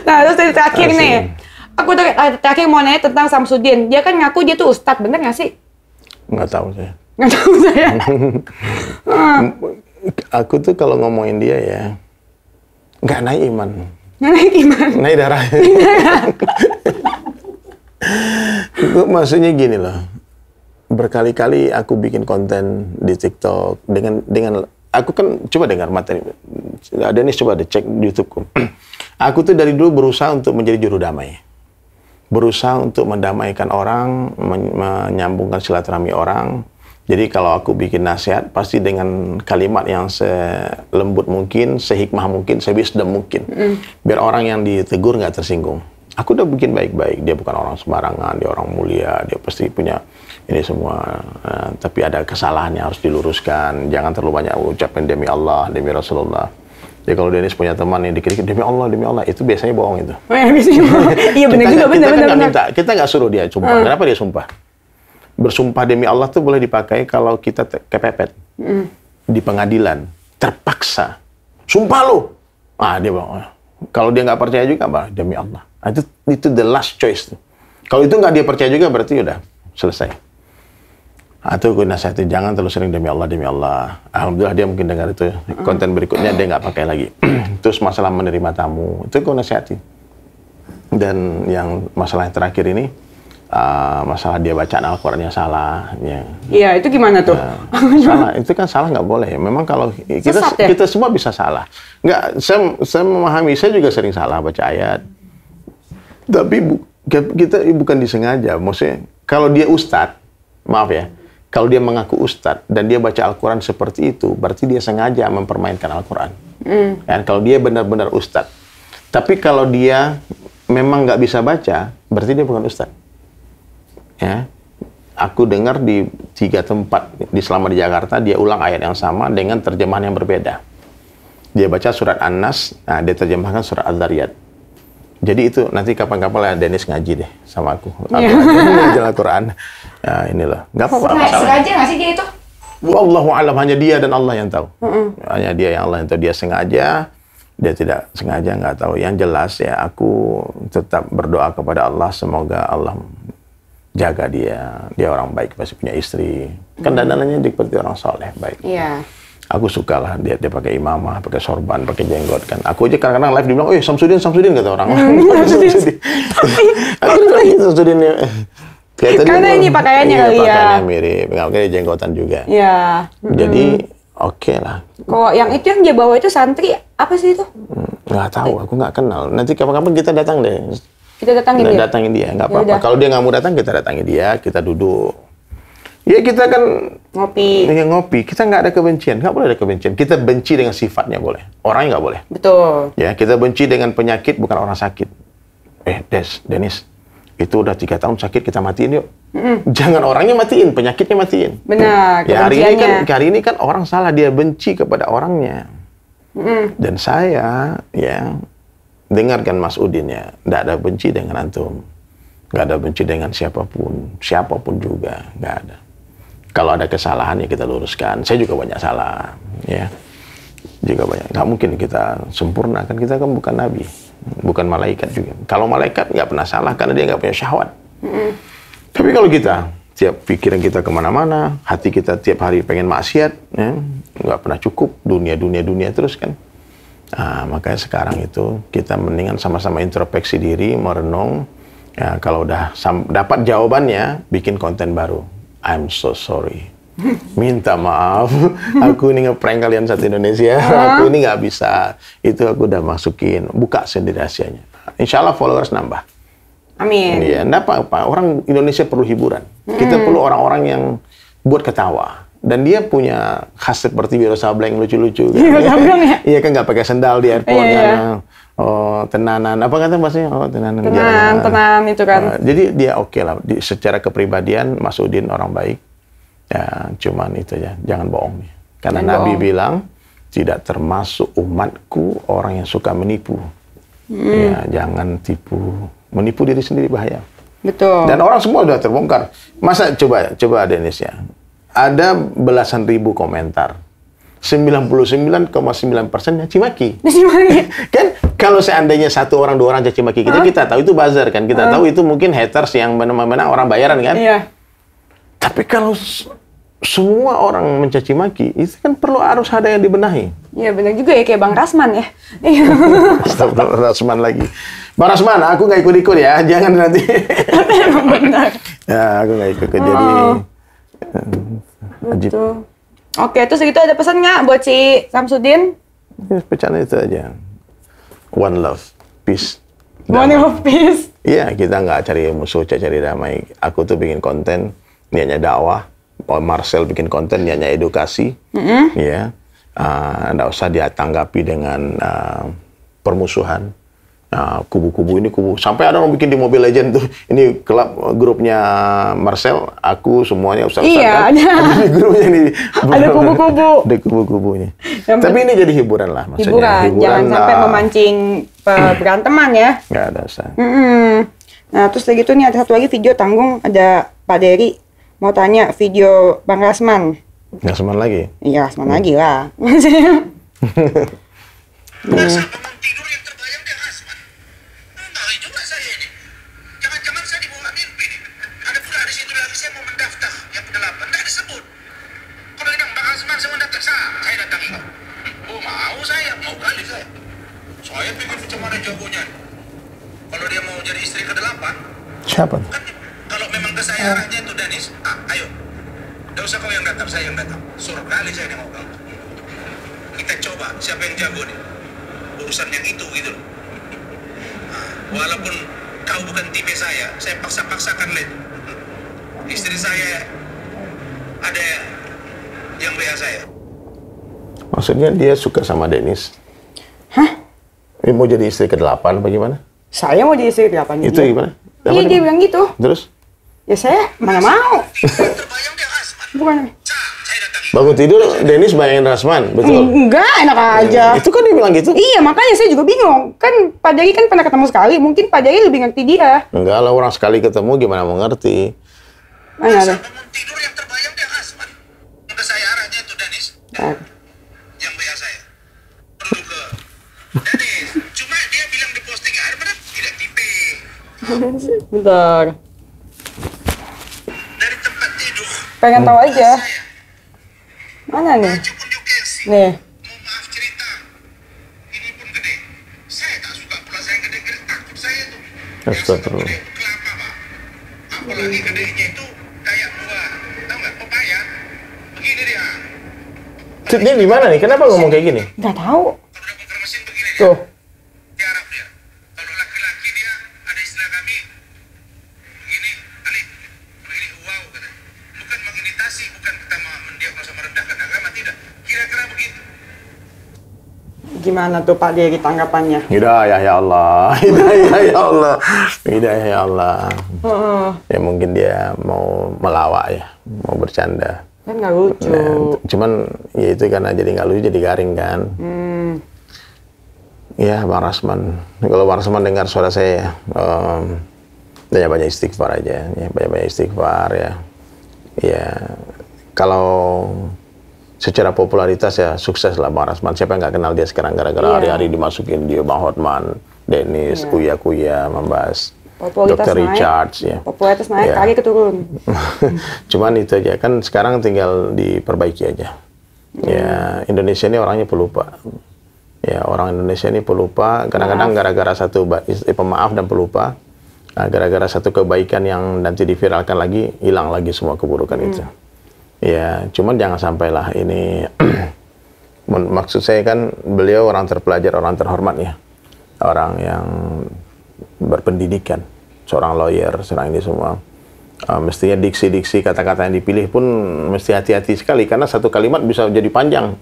Nah, terus dari terakhir nih, aku terakhir mau nanya tentang Samsudin. Dia kan ngaku dia tuh ustadz, bener nggak sih? Nggak tahu saya. Nggak tahu saya. Aku tuh kalau ngomongin dia ya, nggak naik iman. Nggak naik iman? Naik darah. Maksudnya gini loh, berkali-kali aku bikin konten di TikTok dengan aku kan coba dengar materi. Dennis coba cek di YouTubeku. Aku tuh dari dulu berusaha untuk menjadi juru damai. Berusaha untuk mendamaikan orang, menyambungkan silaturahmi orang. Jadi kalau aku bikin nasihat, pasti dengan kalimat yang selembut mungkin, sehikmah mungkin, sewisdom mungkin. Biar orang yang ditegur nggak tersinggung. Aku udah bikin baik-baik. Dia bukan orang sembarangan, dia orang mulia, dia pasti punya ini semua. Tapi ada kesalahan yang harus diluruskan. Jangan terlalu banyak ucapin demi Allah, demi Rasulullah. Ya kalau Dennis punya teman yang dikit-dikit demi Allah, itu biasanya bohong itu. Iya benar juga, benar. Kita nggak suruh dia sumpah. Kenapa dia sumpah? Bersumpah demi Allah tuh boleh dipakai kalau kita kepepet di pengadilan, terpaksa. Sumpah lu. Dia bohong. Kalau dia nggak percaya juga, demi Allah. Itu the last choice. Kalau itu nggak dia percaya juga, berarti udah selesai. Atau gue nasihatin, jangan terlalu sering demi Allah, demi Allah. Alhamdulillah dia mungkin dengar itu. Konten berikutnya dia nggak pakai lagi. Terus masalah menerima tamu, itu gue nasihati. Dan yang masalah yang terakhir ini, masalah dia bacaan Al-Qurannya salah. Iya, itu gimana tuh? Salah, itu kan salah nggak boleh. Memang kalau kita semua bisa salah. Nggak, saya memahami, saya juga sering salah baca ayat. Tapi kita bukan disengaja. Maksudnya, kalau dia ustadz, maaf ya, kalau dia mengaku ustadz dan dia baca Al-Quran seperti itu, berarti dia sengaja mempermainkan Al-Quran. Kalau dia benar-benar ustadz. Tapi kalau dia memang nggak bisa baca, berarti dia bukan ustadz. Ya, aku dengar di 3 tempat selama di Jakarta dia ulang ayat yang sama dengan terjemahan yang berbeda. Dia baca surat An-Nas, nah dia terjemahkan surat Al-Dzariyat. Jadi itu nanti kapan-kapan lah Dennis ngaji deh sama aku. Aku ngaji Al-Quran. Nah, inilah. Nggak apa-apa. Sengaja nggak sih dia itu? Wallahu a'lam, hanya dia dan Allah yang tahu. Hanya dia yang Allah yang tahu. Dia sengaja, dia tidak sengaja, nggak tahu. Yang jelas ya, aku tetap berdoa kepada Allah, semoga Allah jaga dia. Dia orang baik, pasti punya istri. Kan dandanannya seperti orang soleh, baik. Iya. Aku suka lah dia pakai imamah, pakai sorban, pakai jenggot kan. Aku aja kadang-kadang live dibilang, "Oh, Samsudin kata orang." Samsudin. Aku bilang Samsudin ya. Karena ini pakaiannya kali ya. Pakaiannya mirip, nggak jenggotan juga. Iya. Jadi oke lah. Kalau yang itu yang dia bawa itu santri apa sih itu? Nggak tahu, aku nggak kenal. Nanti kapan-kapan kita datang deh. Kita datangin dia. Datangin dia, nggak apa-apa. Kalau dia nggak mau datang, kita datangin dia, kita duduk. Ya kita kan ngopi. Ya, ngopi. Kita nggak ada kebencian, nggak boleh ada kebencian. Kita benci dengan sifatnya boleh, orangnya nggak boleh. Betul. Ya kita benci dengan penyakit, bukan orang sakit. Dennis, itu udah 3 tahun sakit, kita matiin yuk. Jangan orangnya matiin, penyakitnya matiin. Benar. Ya hari ini kan orang salah, dia benci kepada orangnya. Dan saya ya dengarkan Mas Udin ya, nggak ada benci dengan antum, nggak ada benci dengan siapapun juga, nggak ada. Kalau ada kesalahan ya kita luruskan. Saya juga banyak salah, ya. Juga banyak. Nggak mungkin kita sempurna, kan kita kan bukan nabi, bukan malaikat juga. Kalau malaikat nggak pernah salah karena dia nggak punya syahwat. Tapi kalau kita tiap pikiran kita kemana-mana, hati kita tiap hari pengen maksiat, ya, nggak pernah cukup, dunia terus kan. Nah, makanya sekarang itu kita mendingan sama-sama introspeksi diri, merenung. Ya, kalau udah dapat jawabannya, bikin konten baru. I'm so sorry. Minta maaf. Aku ini ngeprank kalian satu Indonesia. Aku ini nggak bisa. Itu aku udah masukin. Buka sendiri rahasianya. Insya Allah followers nambah. Amin. Iya, enggak apa-apa. Orang Indonesia perlu hiburan. Kita perlu orang-orang yang buat ketawa. Dan dia punya khas seperti Wiro Sableng lucu-lucu. Kan? Iya kan nggak pakai sendal di airport. Kan? Oh, tenanan. Apa kata bahasanya? Oh, tenanan. Tenan itu kan. Jadi dia oke lah. Secara kepribadian, Mas Udin orang baik. Ya, cuman itu ya. Jangan bohong. Karena Nabi bilang, tidak termasuk umatku orang yang suka menipu. Ya, jangan tipu. Menipu diri sendiri bahaya. Betul. Dan orang semua sudah terbongkar. Masa coba Dennis ya. Ada belasan ribu komentar. 99,9%-nya cimaki. Kan kalau seandainya 1 orang 2 orang caci maki kita tahu itu buzzer kan. Kita tahu itu mungkin haters yang benar-benar orang bayaran kan. Iya. Tapi kalau semua orang mencaci maki, itu kan harus ada yang dibenahi. Iya benar juga ya, kayak Bang Rasman ya. Astagfirullah, Rasman lagi. Bang Rasman, aku nggak ikut-ikut ya. Jangan nanti. Emang benar. Ya, aku nggak ikut. Jadi betul. Oke, terus gitu ada pesan nggak buat si Samsudin? Pecahan itu aja. One love, peace. One love, peace. Iya, kita nggak cari musuh, cari damai. Aku tuh bikin konten, niatnya dakwah. Marcel bikin konten, niatnya edukasi. Ya, nggak usah dia tanggapi dengan permusuhan. Kubu-kubu ini kubu. Sampai ada orang bikin di Mobile Legends tuh. Ini klub grupnya Marcel, aku semuanya ustaz-ustaz kan. Ada di grupnya ini. Ada kubu-kubu. Ada kubu-kubunya. Tapi ini jadi hiburan lah maksudnya. Hiburan jangan sampai memancing beranteman ya. Nggak ada usah. Nah, terus lagi tuh nih ada satu lagi video tanggung, ada Pak Dery mau tanya video Bang Rasman. Rasman lagi? Iya, Rasman lagi lah. Saya pikir macam mana jagonya. Kalau dia mau jadi istri ke-8. Siapa? Kan, kalau memang ke saya arahnya itu Dennis, ayo. Tidak usah kau yang datang, saya yang datang. Suruh kali saya nengok kau. Kita coba siapa yang jago nih. Urusan yang itu gitu loh. Walaupun kau bukan tipe saya paksa-paksakan lihat. Istri saya ada yang WA saya. Maksudnya dia suka sama Dennis? Hah? Mau jadi istri ke-8 bagaimana? Saya mau jadi istri kapan Itu gimana? Iya, dia bilang gitu. Terus? Ya saya mana mau. Terbayang dia Rasman. Bukan. Saya datangi. Bangun tidur, Dennis bayangin Rasman, betul? Enggak, enak aja. Itu kan dia bilang gitu. Iya, makanya saya juga bingung. Kan Pak Jari kan pernah ketemu sekali, mungkin Pak Jari lebih ngerti dia. Enggak lah, orang sekali ketemu gimana mau ngerti. Mana ada? Bangun tidur yang terbayang dia Rasman. Udah saya arahnya tuh Danis. Yang biasa ya. Perlu ke Danis. Cuma dia bilang di postingnya ada benar tidak tipe. Bentar. Dari tempat tidur. Pengen tahu aja. Saya. Mana nih? Baju pun Jukesi. Nih. Mau maaf cerita. Ini pun gede. Saya tak suka pula saya gede-gede. Takut saya tuh. Astagfirullah. Gede itu kelapa, Pak. Apalagi gedenya itu kayak buah. Tahu nggak? Pepaya. Begini dia. Dia di mana nih? Kenapa ngomong kayak gini? Nggak tahu. Kalau udah bongkar mesin begini dia. Tuh. Tiarap dia. Kalau laki-laki dia ada istilah kami. Begini, Ali. Begini, wow. Kata. Bukan mengimitasi, bukan kita mendiagnosa merendahkan agama, tidak. Kira-kira begitu. Gimana tuh Pak Jari tanggapannya? Hidayah ya Allah, hidayah ya Allah, hidayah ya Allah. Ya mungkin dia mau melawak ya, mau bercanda. Kan nggak lucu. Nah, cuman ya itu karena jadi nggak lucu jadi garing kan. Ya Bang Rasman, kalau Bang Rasman dengar suara saya, banyak-banyak istighfar aja, ya banyak-banyak istighfar ya. Ya kalau secara popularitas ya sukses lah Bang Rasman. Siapa yang nggak kenal dia sekarang gara-gara hari-hari dimasukin dia Bang Hotman, Dennis, Kuya-Kuya, membahas Dr. Richards ya. Popularitas naik, kaki keturun. Cuman itu aja kan sekarang tinggal diperbaiki aja. Ya Indonesia ini orangnya pelupa. Ya orang Indonesia ini pelupa. Kadang-kadang gara-gara satu pemaaf dan pelupa. Gara-gara satu kebaikan yang nanti diviralkan lagi, hilang lagi semua keburukan itu. Ya, cuman jangan sampailah ini. Maksud saya kan beliau orang terpelajar, orang terhormat ya. Orang yang berpendidikan, seorang lawyer, seorang ini semua. Mestinya diksi-diksi kata-kata yang dipilih pun mesti hati-hati sekali karena satu kalimat bisa jadi panjang.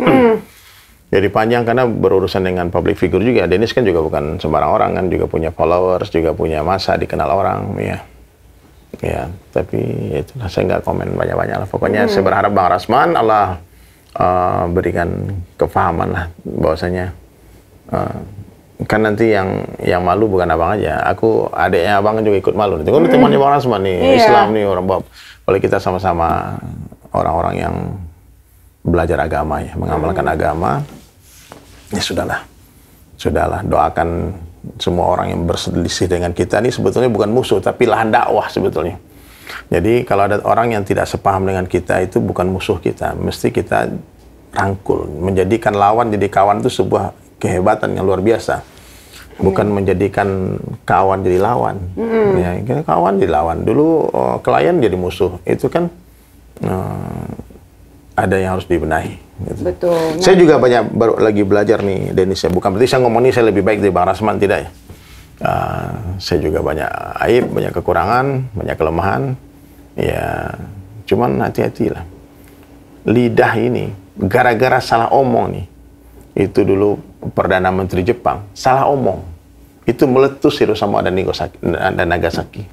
Jadi panjang karena berurusan dengan public figure juga. Dennis kan juga bukan sembarang orang kan, juga punya followers, juga punya massa, dikenal orang ya. Ya, tapi ya itulah saya nggak komen banyak-banyak lah. Pokoknya saya berharap Bang Rasman Allah berikan kefahaman lah bahwasanya kan nanti yang malu bukan abang aja. Aku adiknya abang juga ikut malu. Itu kan temannya Bang Rasman nih, Islam nih orang Bob. Kalau kita sama-sama orang-orang yang belajar agama ya, mengamalkan agama, ya sudahlah. Sudahlah, doakan semua orang yang berselisih dengan kita ini sebetulnya bukan musuh, tapi lahan dakwah sebetulnya. Jadi kalau ada orang yang tidak sepaham dengan kita, itu bukan musuh kita. Mesti kita rangkul. Menjadikan lawan jadi kawan itu sebuah kehebatan yang luar biasa. Bukan menjadikan kawan jadi lawan. Ya, kawan jadi lawan. Dulu klien jadi musuh. Itu kan ada yang harus dibenahi. Gitu. Betul. Saya juga baru lagi belajar nih, Dennis ya. Bukan berarti saya ngomong ini saya lebih baik dari Bang Rasman, tidak ya. Saya juga banyak aib, banyak kekurangan, banyak kelemahan. Ya, cuman hati-hatilah. Lidah ini, gara-gara salah omong nih. Itu dulu Perdana Menteri Jepang, salah omong. Itu meletus Hiroshima dan Nagasaki.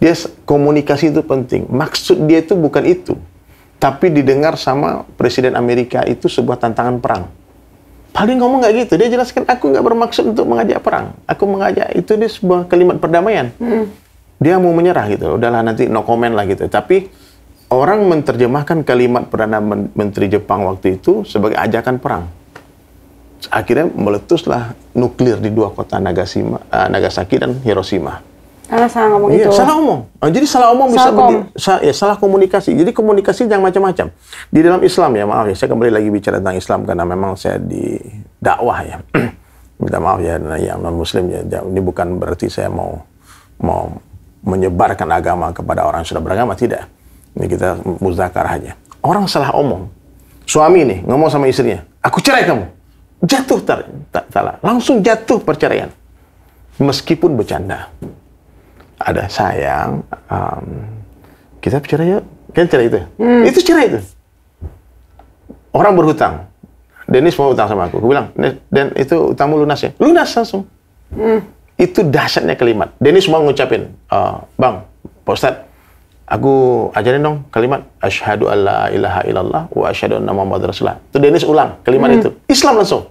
Dia komunikasi itu penting. Maksud dia itu bukan itu. Tapi didengar sama Presiden Amerika itu sebuah tantangan perang. Paling ngomong nggak gitu. Dia jelaskan, aku nggak bermaksud untuk mengajak perang. Aku mengajak, itu dia sebuah kalimat perdamaian. Dia mau menyerah gitu. Udahlah nanti no comment lah gitu. Tapi orang menerjemahkan kalimat Perdana Menteri Jepang waktu itu sebagai ajakan perang. Akhirnya meletuslah nuklir di dua kota Nagasaki dan Hiroshima. Karena salah ngomong Iya, itu. salah omong. Jadi salah omong salah komunikasi. Jadi komunikasi jangan macam-macam. Di dalam Islam ya, maaf ya, saya kembali lagi bicara tentang Islam karena memang saya di dakwah ya. Minta maaf ya, yang non Muslim ya. Ini bukan berarti saya mau menyebarkan agama kepada orang yang sudah beragama, tidak. Ini kita muzakarah aja. Orang salah omong. Suami nih ngomong sama istrinya, aku cerai kamu. Jatuh salah. Langsung jatuh perceraian. Meskipun bercanda. Ada sayang, kita cerai yuk. Kan cerai itu? Itu cerai itu. Orang berhutang. Dennis mau hutang sama aku. Aku bilang, Dan itu utangmu lunas ya? Lunas langsung. Itu dahsyatnya kalimat. Dennis mau ngucapin, Bang, Pak Ustadz, aku ajarin dong kalimat asyhadu alla ilaha illallah wa asyhadu anna muhammadar rasulullah. Itu Dennis ulang kalimat itu. Islam langsung.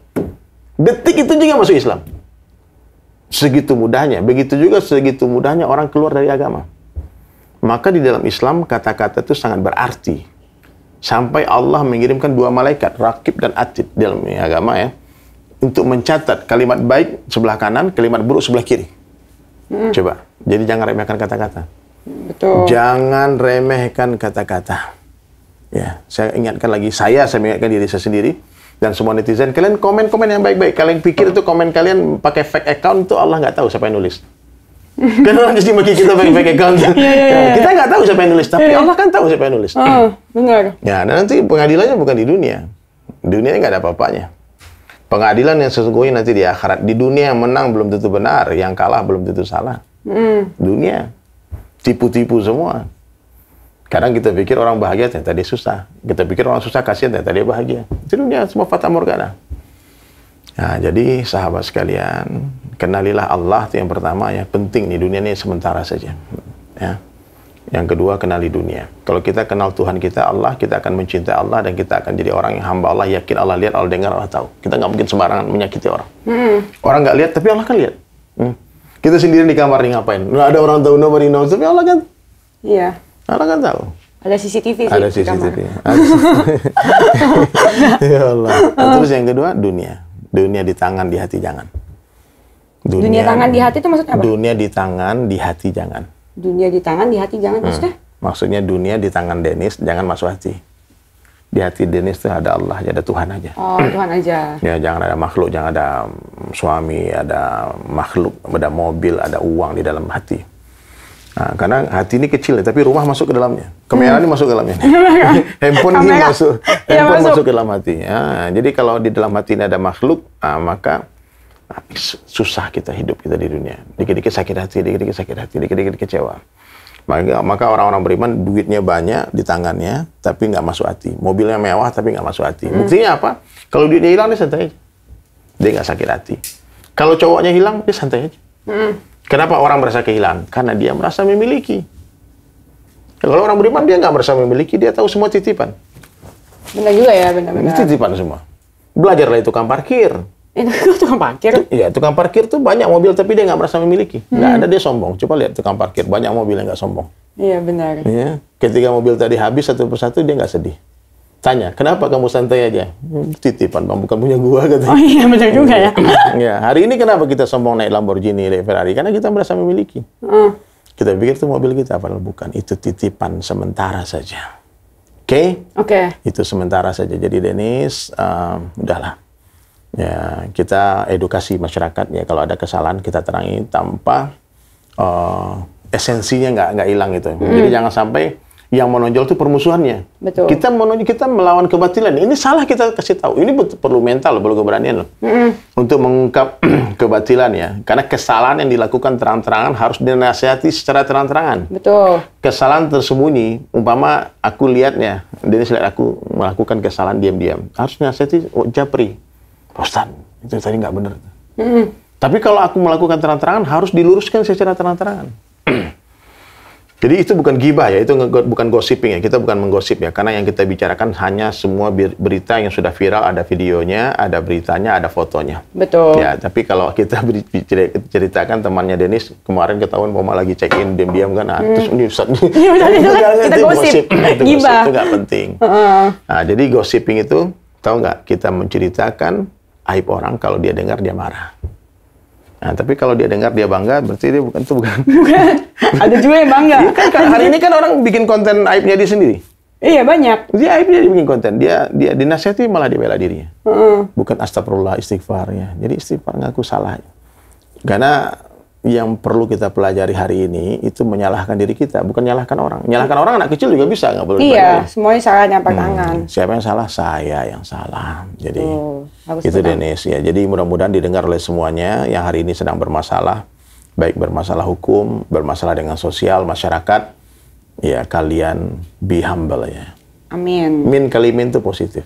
Detik itu juga masuk Islam. Segitu mudahnya. Begitu juga segitu mudahnya orang keluar dari agama. Maka di dalam Islam kata-kata itu sangat berarti. Sampai Allah mengirimkan 2 malaikat, Raqib dan Atid dalam agama ya, untuk mencatat kalimat baik sebelah kanan, kalimat buruk sebelah kiri. Coba. Jadi jangan remehkan kata-kata. Betul. Jangan remehkan kata-kata. Ya, saya ingatkan lagi, saya mengingatkan diri saya sendiri dan semua netizen, kalian komen-komen yang baik-baik. Kalian pikir itu komen kalian pakai fake account itu Allah nggak tahu siapa yang nulis. Kan orang kasih maki kita pakai fake account. Kita nggak tahu siapa yang nulis, tapi Allah kan tahu siapa yang nulis. Benar. Ya, dan nanti pengadilannya bukan di dunia. Di dunia nggak ada apa-apanya. Pengadilan yang sesungguhnya nanti di akhirat. Di dunia yang menang belum tentu benar, yang kalah belum tentu salah. Dunia tipu-tipu semua. Kadang kita pikir orang bahagia, ternyata dia susah. Kita pikir orang susah, kasihan, ternyata dia bahagia. Itu dunia semua fata morgana. Nah, jadi sahabat sekalian, kenalilah Allah itu yang pertama ya, penting nih, dunia ini sementara saja. Ya. Yang kedua, kenali dunia. Kalau kita kenal Tuhan kita, Allah, kita akan mencintai Allah dan kita akan jadi orang yang hamba Allah, yakin Allah lihat, Allah dengar, Allah tahu. Kita nggak mungkin sembarangan menyakiti orang. Orang nggak lihat, tapi Allah kan lihat. Kita sendiri di kamar nih ngapain? Nggak ada orang tahu, nobody knows, tapi Allah kan. Iya. Allah kan tahu. Ada CCTV sih. Ada CCTV. Ya Allah. Terus yang kedua, dunia. Dunia di tangan, di hati jangan. Dunia tangan di hati itu maksudnya apa? Dunia di tangan, di hati jangan. Dunia di tangan, di hati jangan maksudnya? Maksudnya dunia di tangan Dennis, jangan masuk hati. Di hati Dennis itu ada Allah, ada Tuhan aja. Oh, Tuhan aja. Ya, jangan ada makhluk, jangan ada suami, ada makhluk, ada mobil, ada uang di dalam hati. Nah, karena hati ini kecil, tapi rumah masuk ke dalamnya. Kamera ini masuk ke dalamnya. Handphone ini masuk, handphone masuk ke dalam hati. Ya, jadi kalau di dalam hati ini ada makhluk, maka susah kita hidup kita di dunia. Dikit-dikit sakit hati, dikit-dikit sakit hati, dikit-dikit kecewa. Maka orang-orang beriman duitnya banyak di tangannya, tapi nggak masuk hati. Mobilnya mewah, tapi nggak masuk hati. Buktinya apa? Kalau duitnya hilang, dia santai aja. Dia nggak sakit hati. Kalau cowoknya hilang, dia santai aja. Kenapa orang merasa kehilangan? Karena dia merasa memiliki. Kalau orang beriman, dia nggak merasa memiliki, dia tahu semua titipan. Benar juga ya, benar-benar. Titipan semua. Belajarlah itu tukang parkir. Itu tukang parkir? Iya, tukang parkir tuh banyak mobil, tapi dia nggak merasa memiliki. Nggak ada dia sombong. Coba lihat tukang parkir, banyak mobil yang nggak sombong. Iya, benar. Ya, ketika mobil tadi habis satu persatu, dia nggak sedih. Tanya, kenapa kamu santai aja? Titipan, Bang, bukan punya gua, katanya. Oh iya, benar juga ya. Ya, hari ini kenapa kita sombong naik Lamborghini, naik Ferrari? Karena kita merasa memiliki. Kita pikir itu mobil kita, padahal bukan. Itu titipan sementara saja. Oke? Oke. Itu sementara saja. Jadi Dennis, udahlah. Ya, kita edukasi masyarakat ya, kalau ada kesalahan kita terangi tanpa esensinya nggak hilang itu. Jadi jangan sampai yang menonjol itu permusuhannya. Betul. Kita melawan kebatilan. Ini salah, kita kasih tahu. Ini perlu mental, perlu keberanian loh. Untuk mengungkap kebatilan ya. Karena kesalahan yang dilakukan terang-terangan harus dinasihati secara terang-terangan. Betul. Kesalahan tersembunyi, umpama aku lihatnya, Dennis lihat aku melakukan kesalahan diam-diam. Harus dinasihati, japri. Ustaz, itu tadi nggak benar. Tapi kalau aku melakukan terang-terangan, harus diluruskan secara terang-terangan. Jadi itu bukan gibah ya, itu bukan gossiping ya. Kita bukan menggosip ya, karena yang kita bicarakan hanya semua berita yang sudah viral, ada videonya, ada beritanya, ada fotonya. Betul. Ya, tapi kalau kita ceritakan temannya Dennis kemarin ketahuan Mama lagi check in diam-diam kan, terus ini Ustaz, kita gosip, gibah. Itu nggak penting. Nah, jadi gossiping itu, tahu nggak, kita menceritakan aib orang, kalau dia dengar dia marah. Nah, tapi kalau dia dengar dia bangga, berarti dia bukan. Ada juga yang bangga. Iya kan, hari ini kan orang bikin konten aibnya dia sendiri. Iya, banyak. Dia aibnya dia bikin konten, dia dinasihati malah dia bela dirinya. Bukan astagfirullah, istighfar ya. Jadi istighfar, ngaku salah. Karena yang perlu kita pelajari hari ini itu menyalahkan diri kita, bukan menyalahkan orang. Menyalahkan orang anak kecil juga bisa, nggak boleh. Iya, semuanya salah nyampar tangan. Siapa yang salah? Saya yang salah. Jadi itu tenang. Dennis ya. Jadi mudah-mudahan didengar oleh semuanya yang hari ini sedang bermasalah, baik bermasalah hukum, bermasalah dengan sosial, masyarakat. Ya, kalian be humble ya. Amin. Min kalimin itu positif.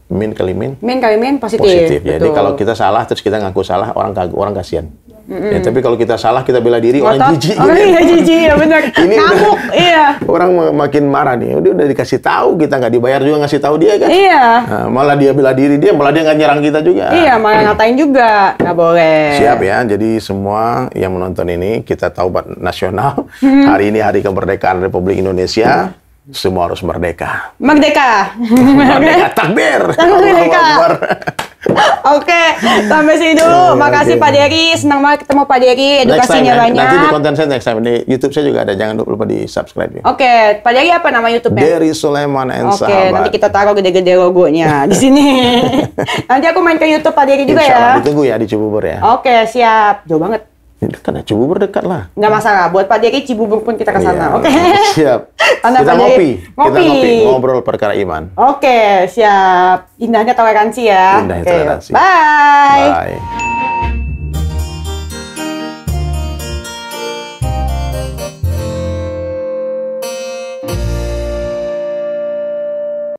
Min kalimin Min kalimin positif. positif. Jadi kalau kita salah terus kita ngaku salah, orang kasihan. Ya, tapi kalau kita salah, kita bela diri, orang Ngotot. jijik. Oh iya, jijik, ya benar. Ini Ngamuk, iya. Orang makin marah nih. Udah dikasih tahu, kita nggak dibayar juga ngasih tahu dia kan. Iya. Nah, malah dia bela diri dia, malah dia nggak nyerang kita juga. Iya, malah ngatain juga. Nggak boleh. Siap ya. Jadi semua yang menonton ini, kita tahu Taubat Nasional. Hari ini hari kemerdekaan Republik Indonesia. Semua harus merdeka. Merdeka. Merdeka takbir. Merdeka. Allahu Akbar. Oke, sampai sini dulu. Makasih oke. Pak Dery, senang banget ketemu Pak Dery, Next time edukasinya ya. banyak. Nanti di konten saya next time. Di YouTube saya juga ada. Jangan lupa di subscribe ya. Oke, Pak Dery apa nama YouTube-nya? Dery Sulaiman and Oke, Sahabat. nanti kita taruh gede-gede logonya di sini. Nanti aku main ke YouTube Pak Dery juga Insya Allah, ya. ditunggu ya di Cibubur ya. Oke, siap. Jauh banget. Dekat ya, Cibubur dekat lah. Nggak masalah. Buat Pak Dery, Cibubur pun kita ke sana. Iya, Oke. Siap. Tanda Kita Pak Dery. ngopi. Kita Ngopi. ngopi. Ngobrol perkara iman. Oke, siap. Indahnya toleransi ya. Indahnya Oke. toleransi. Bye. Bye.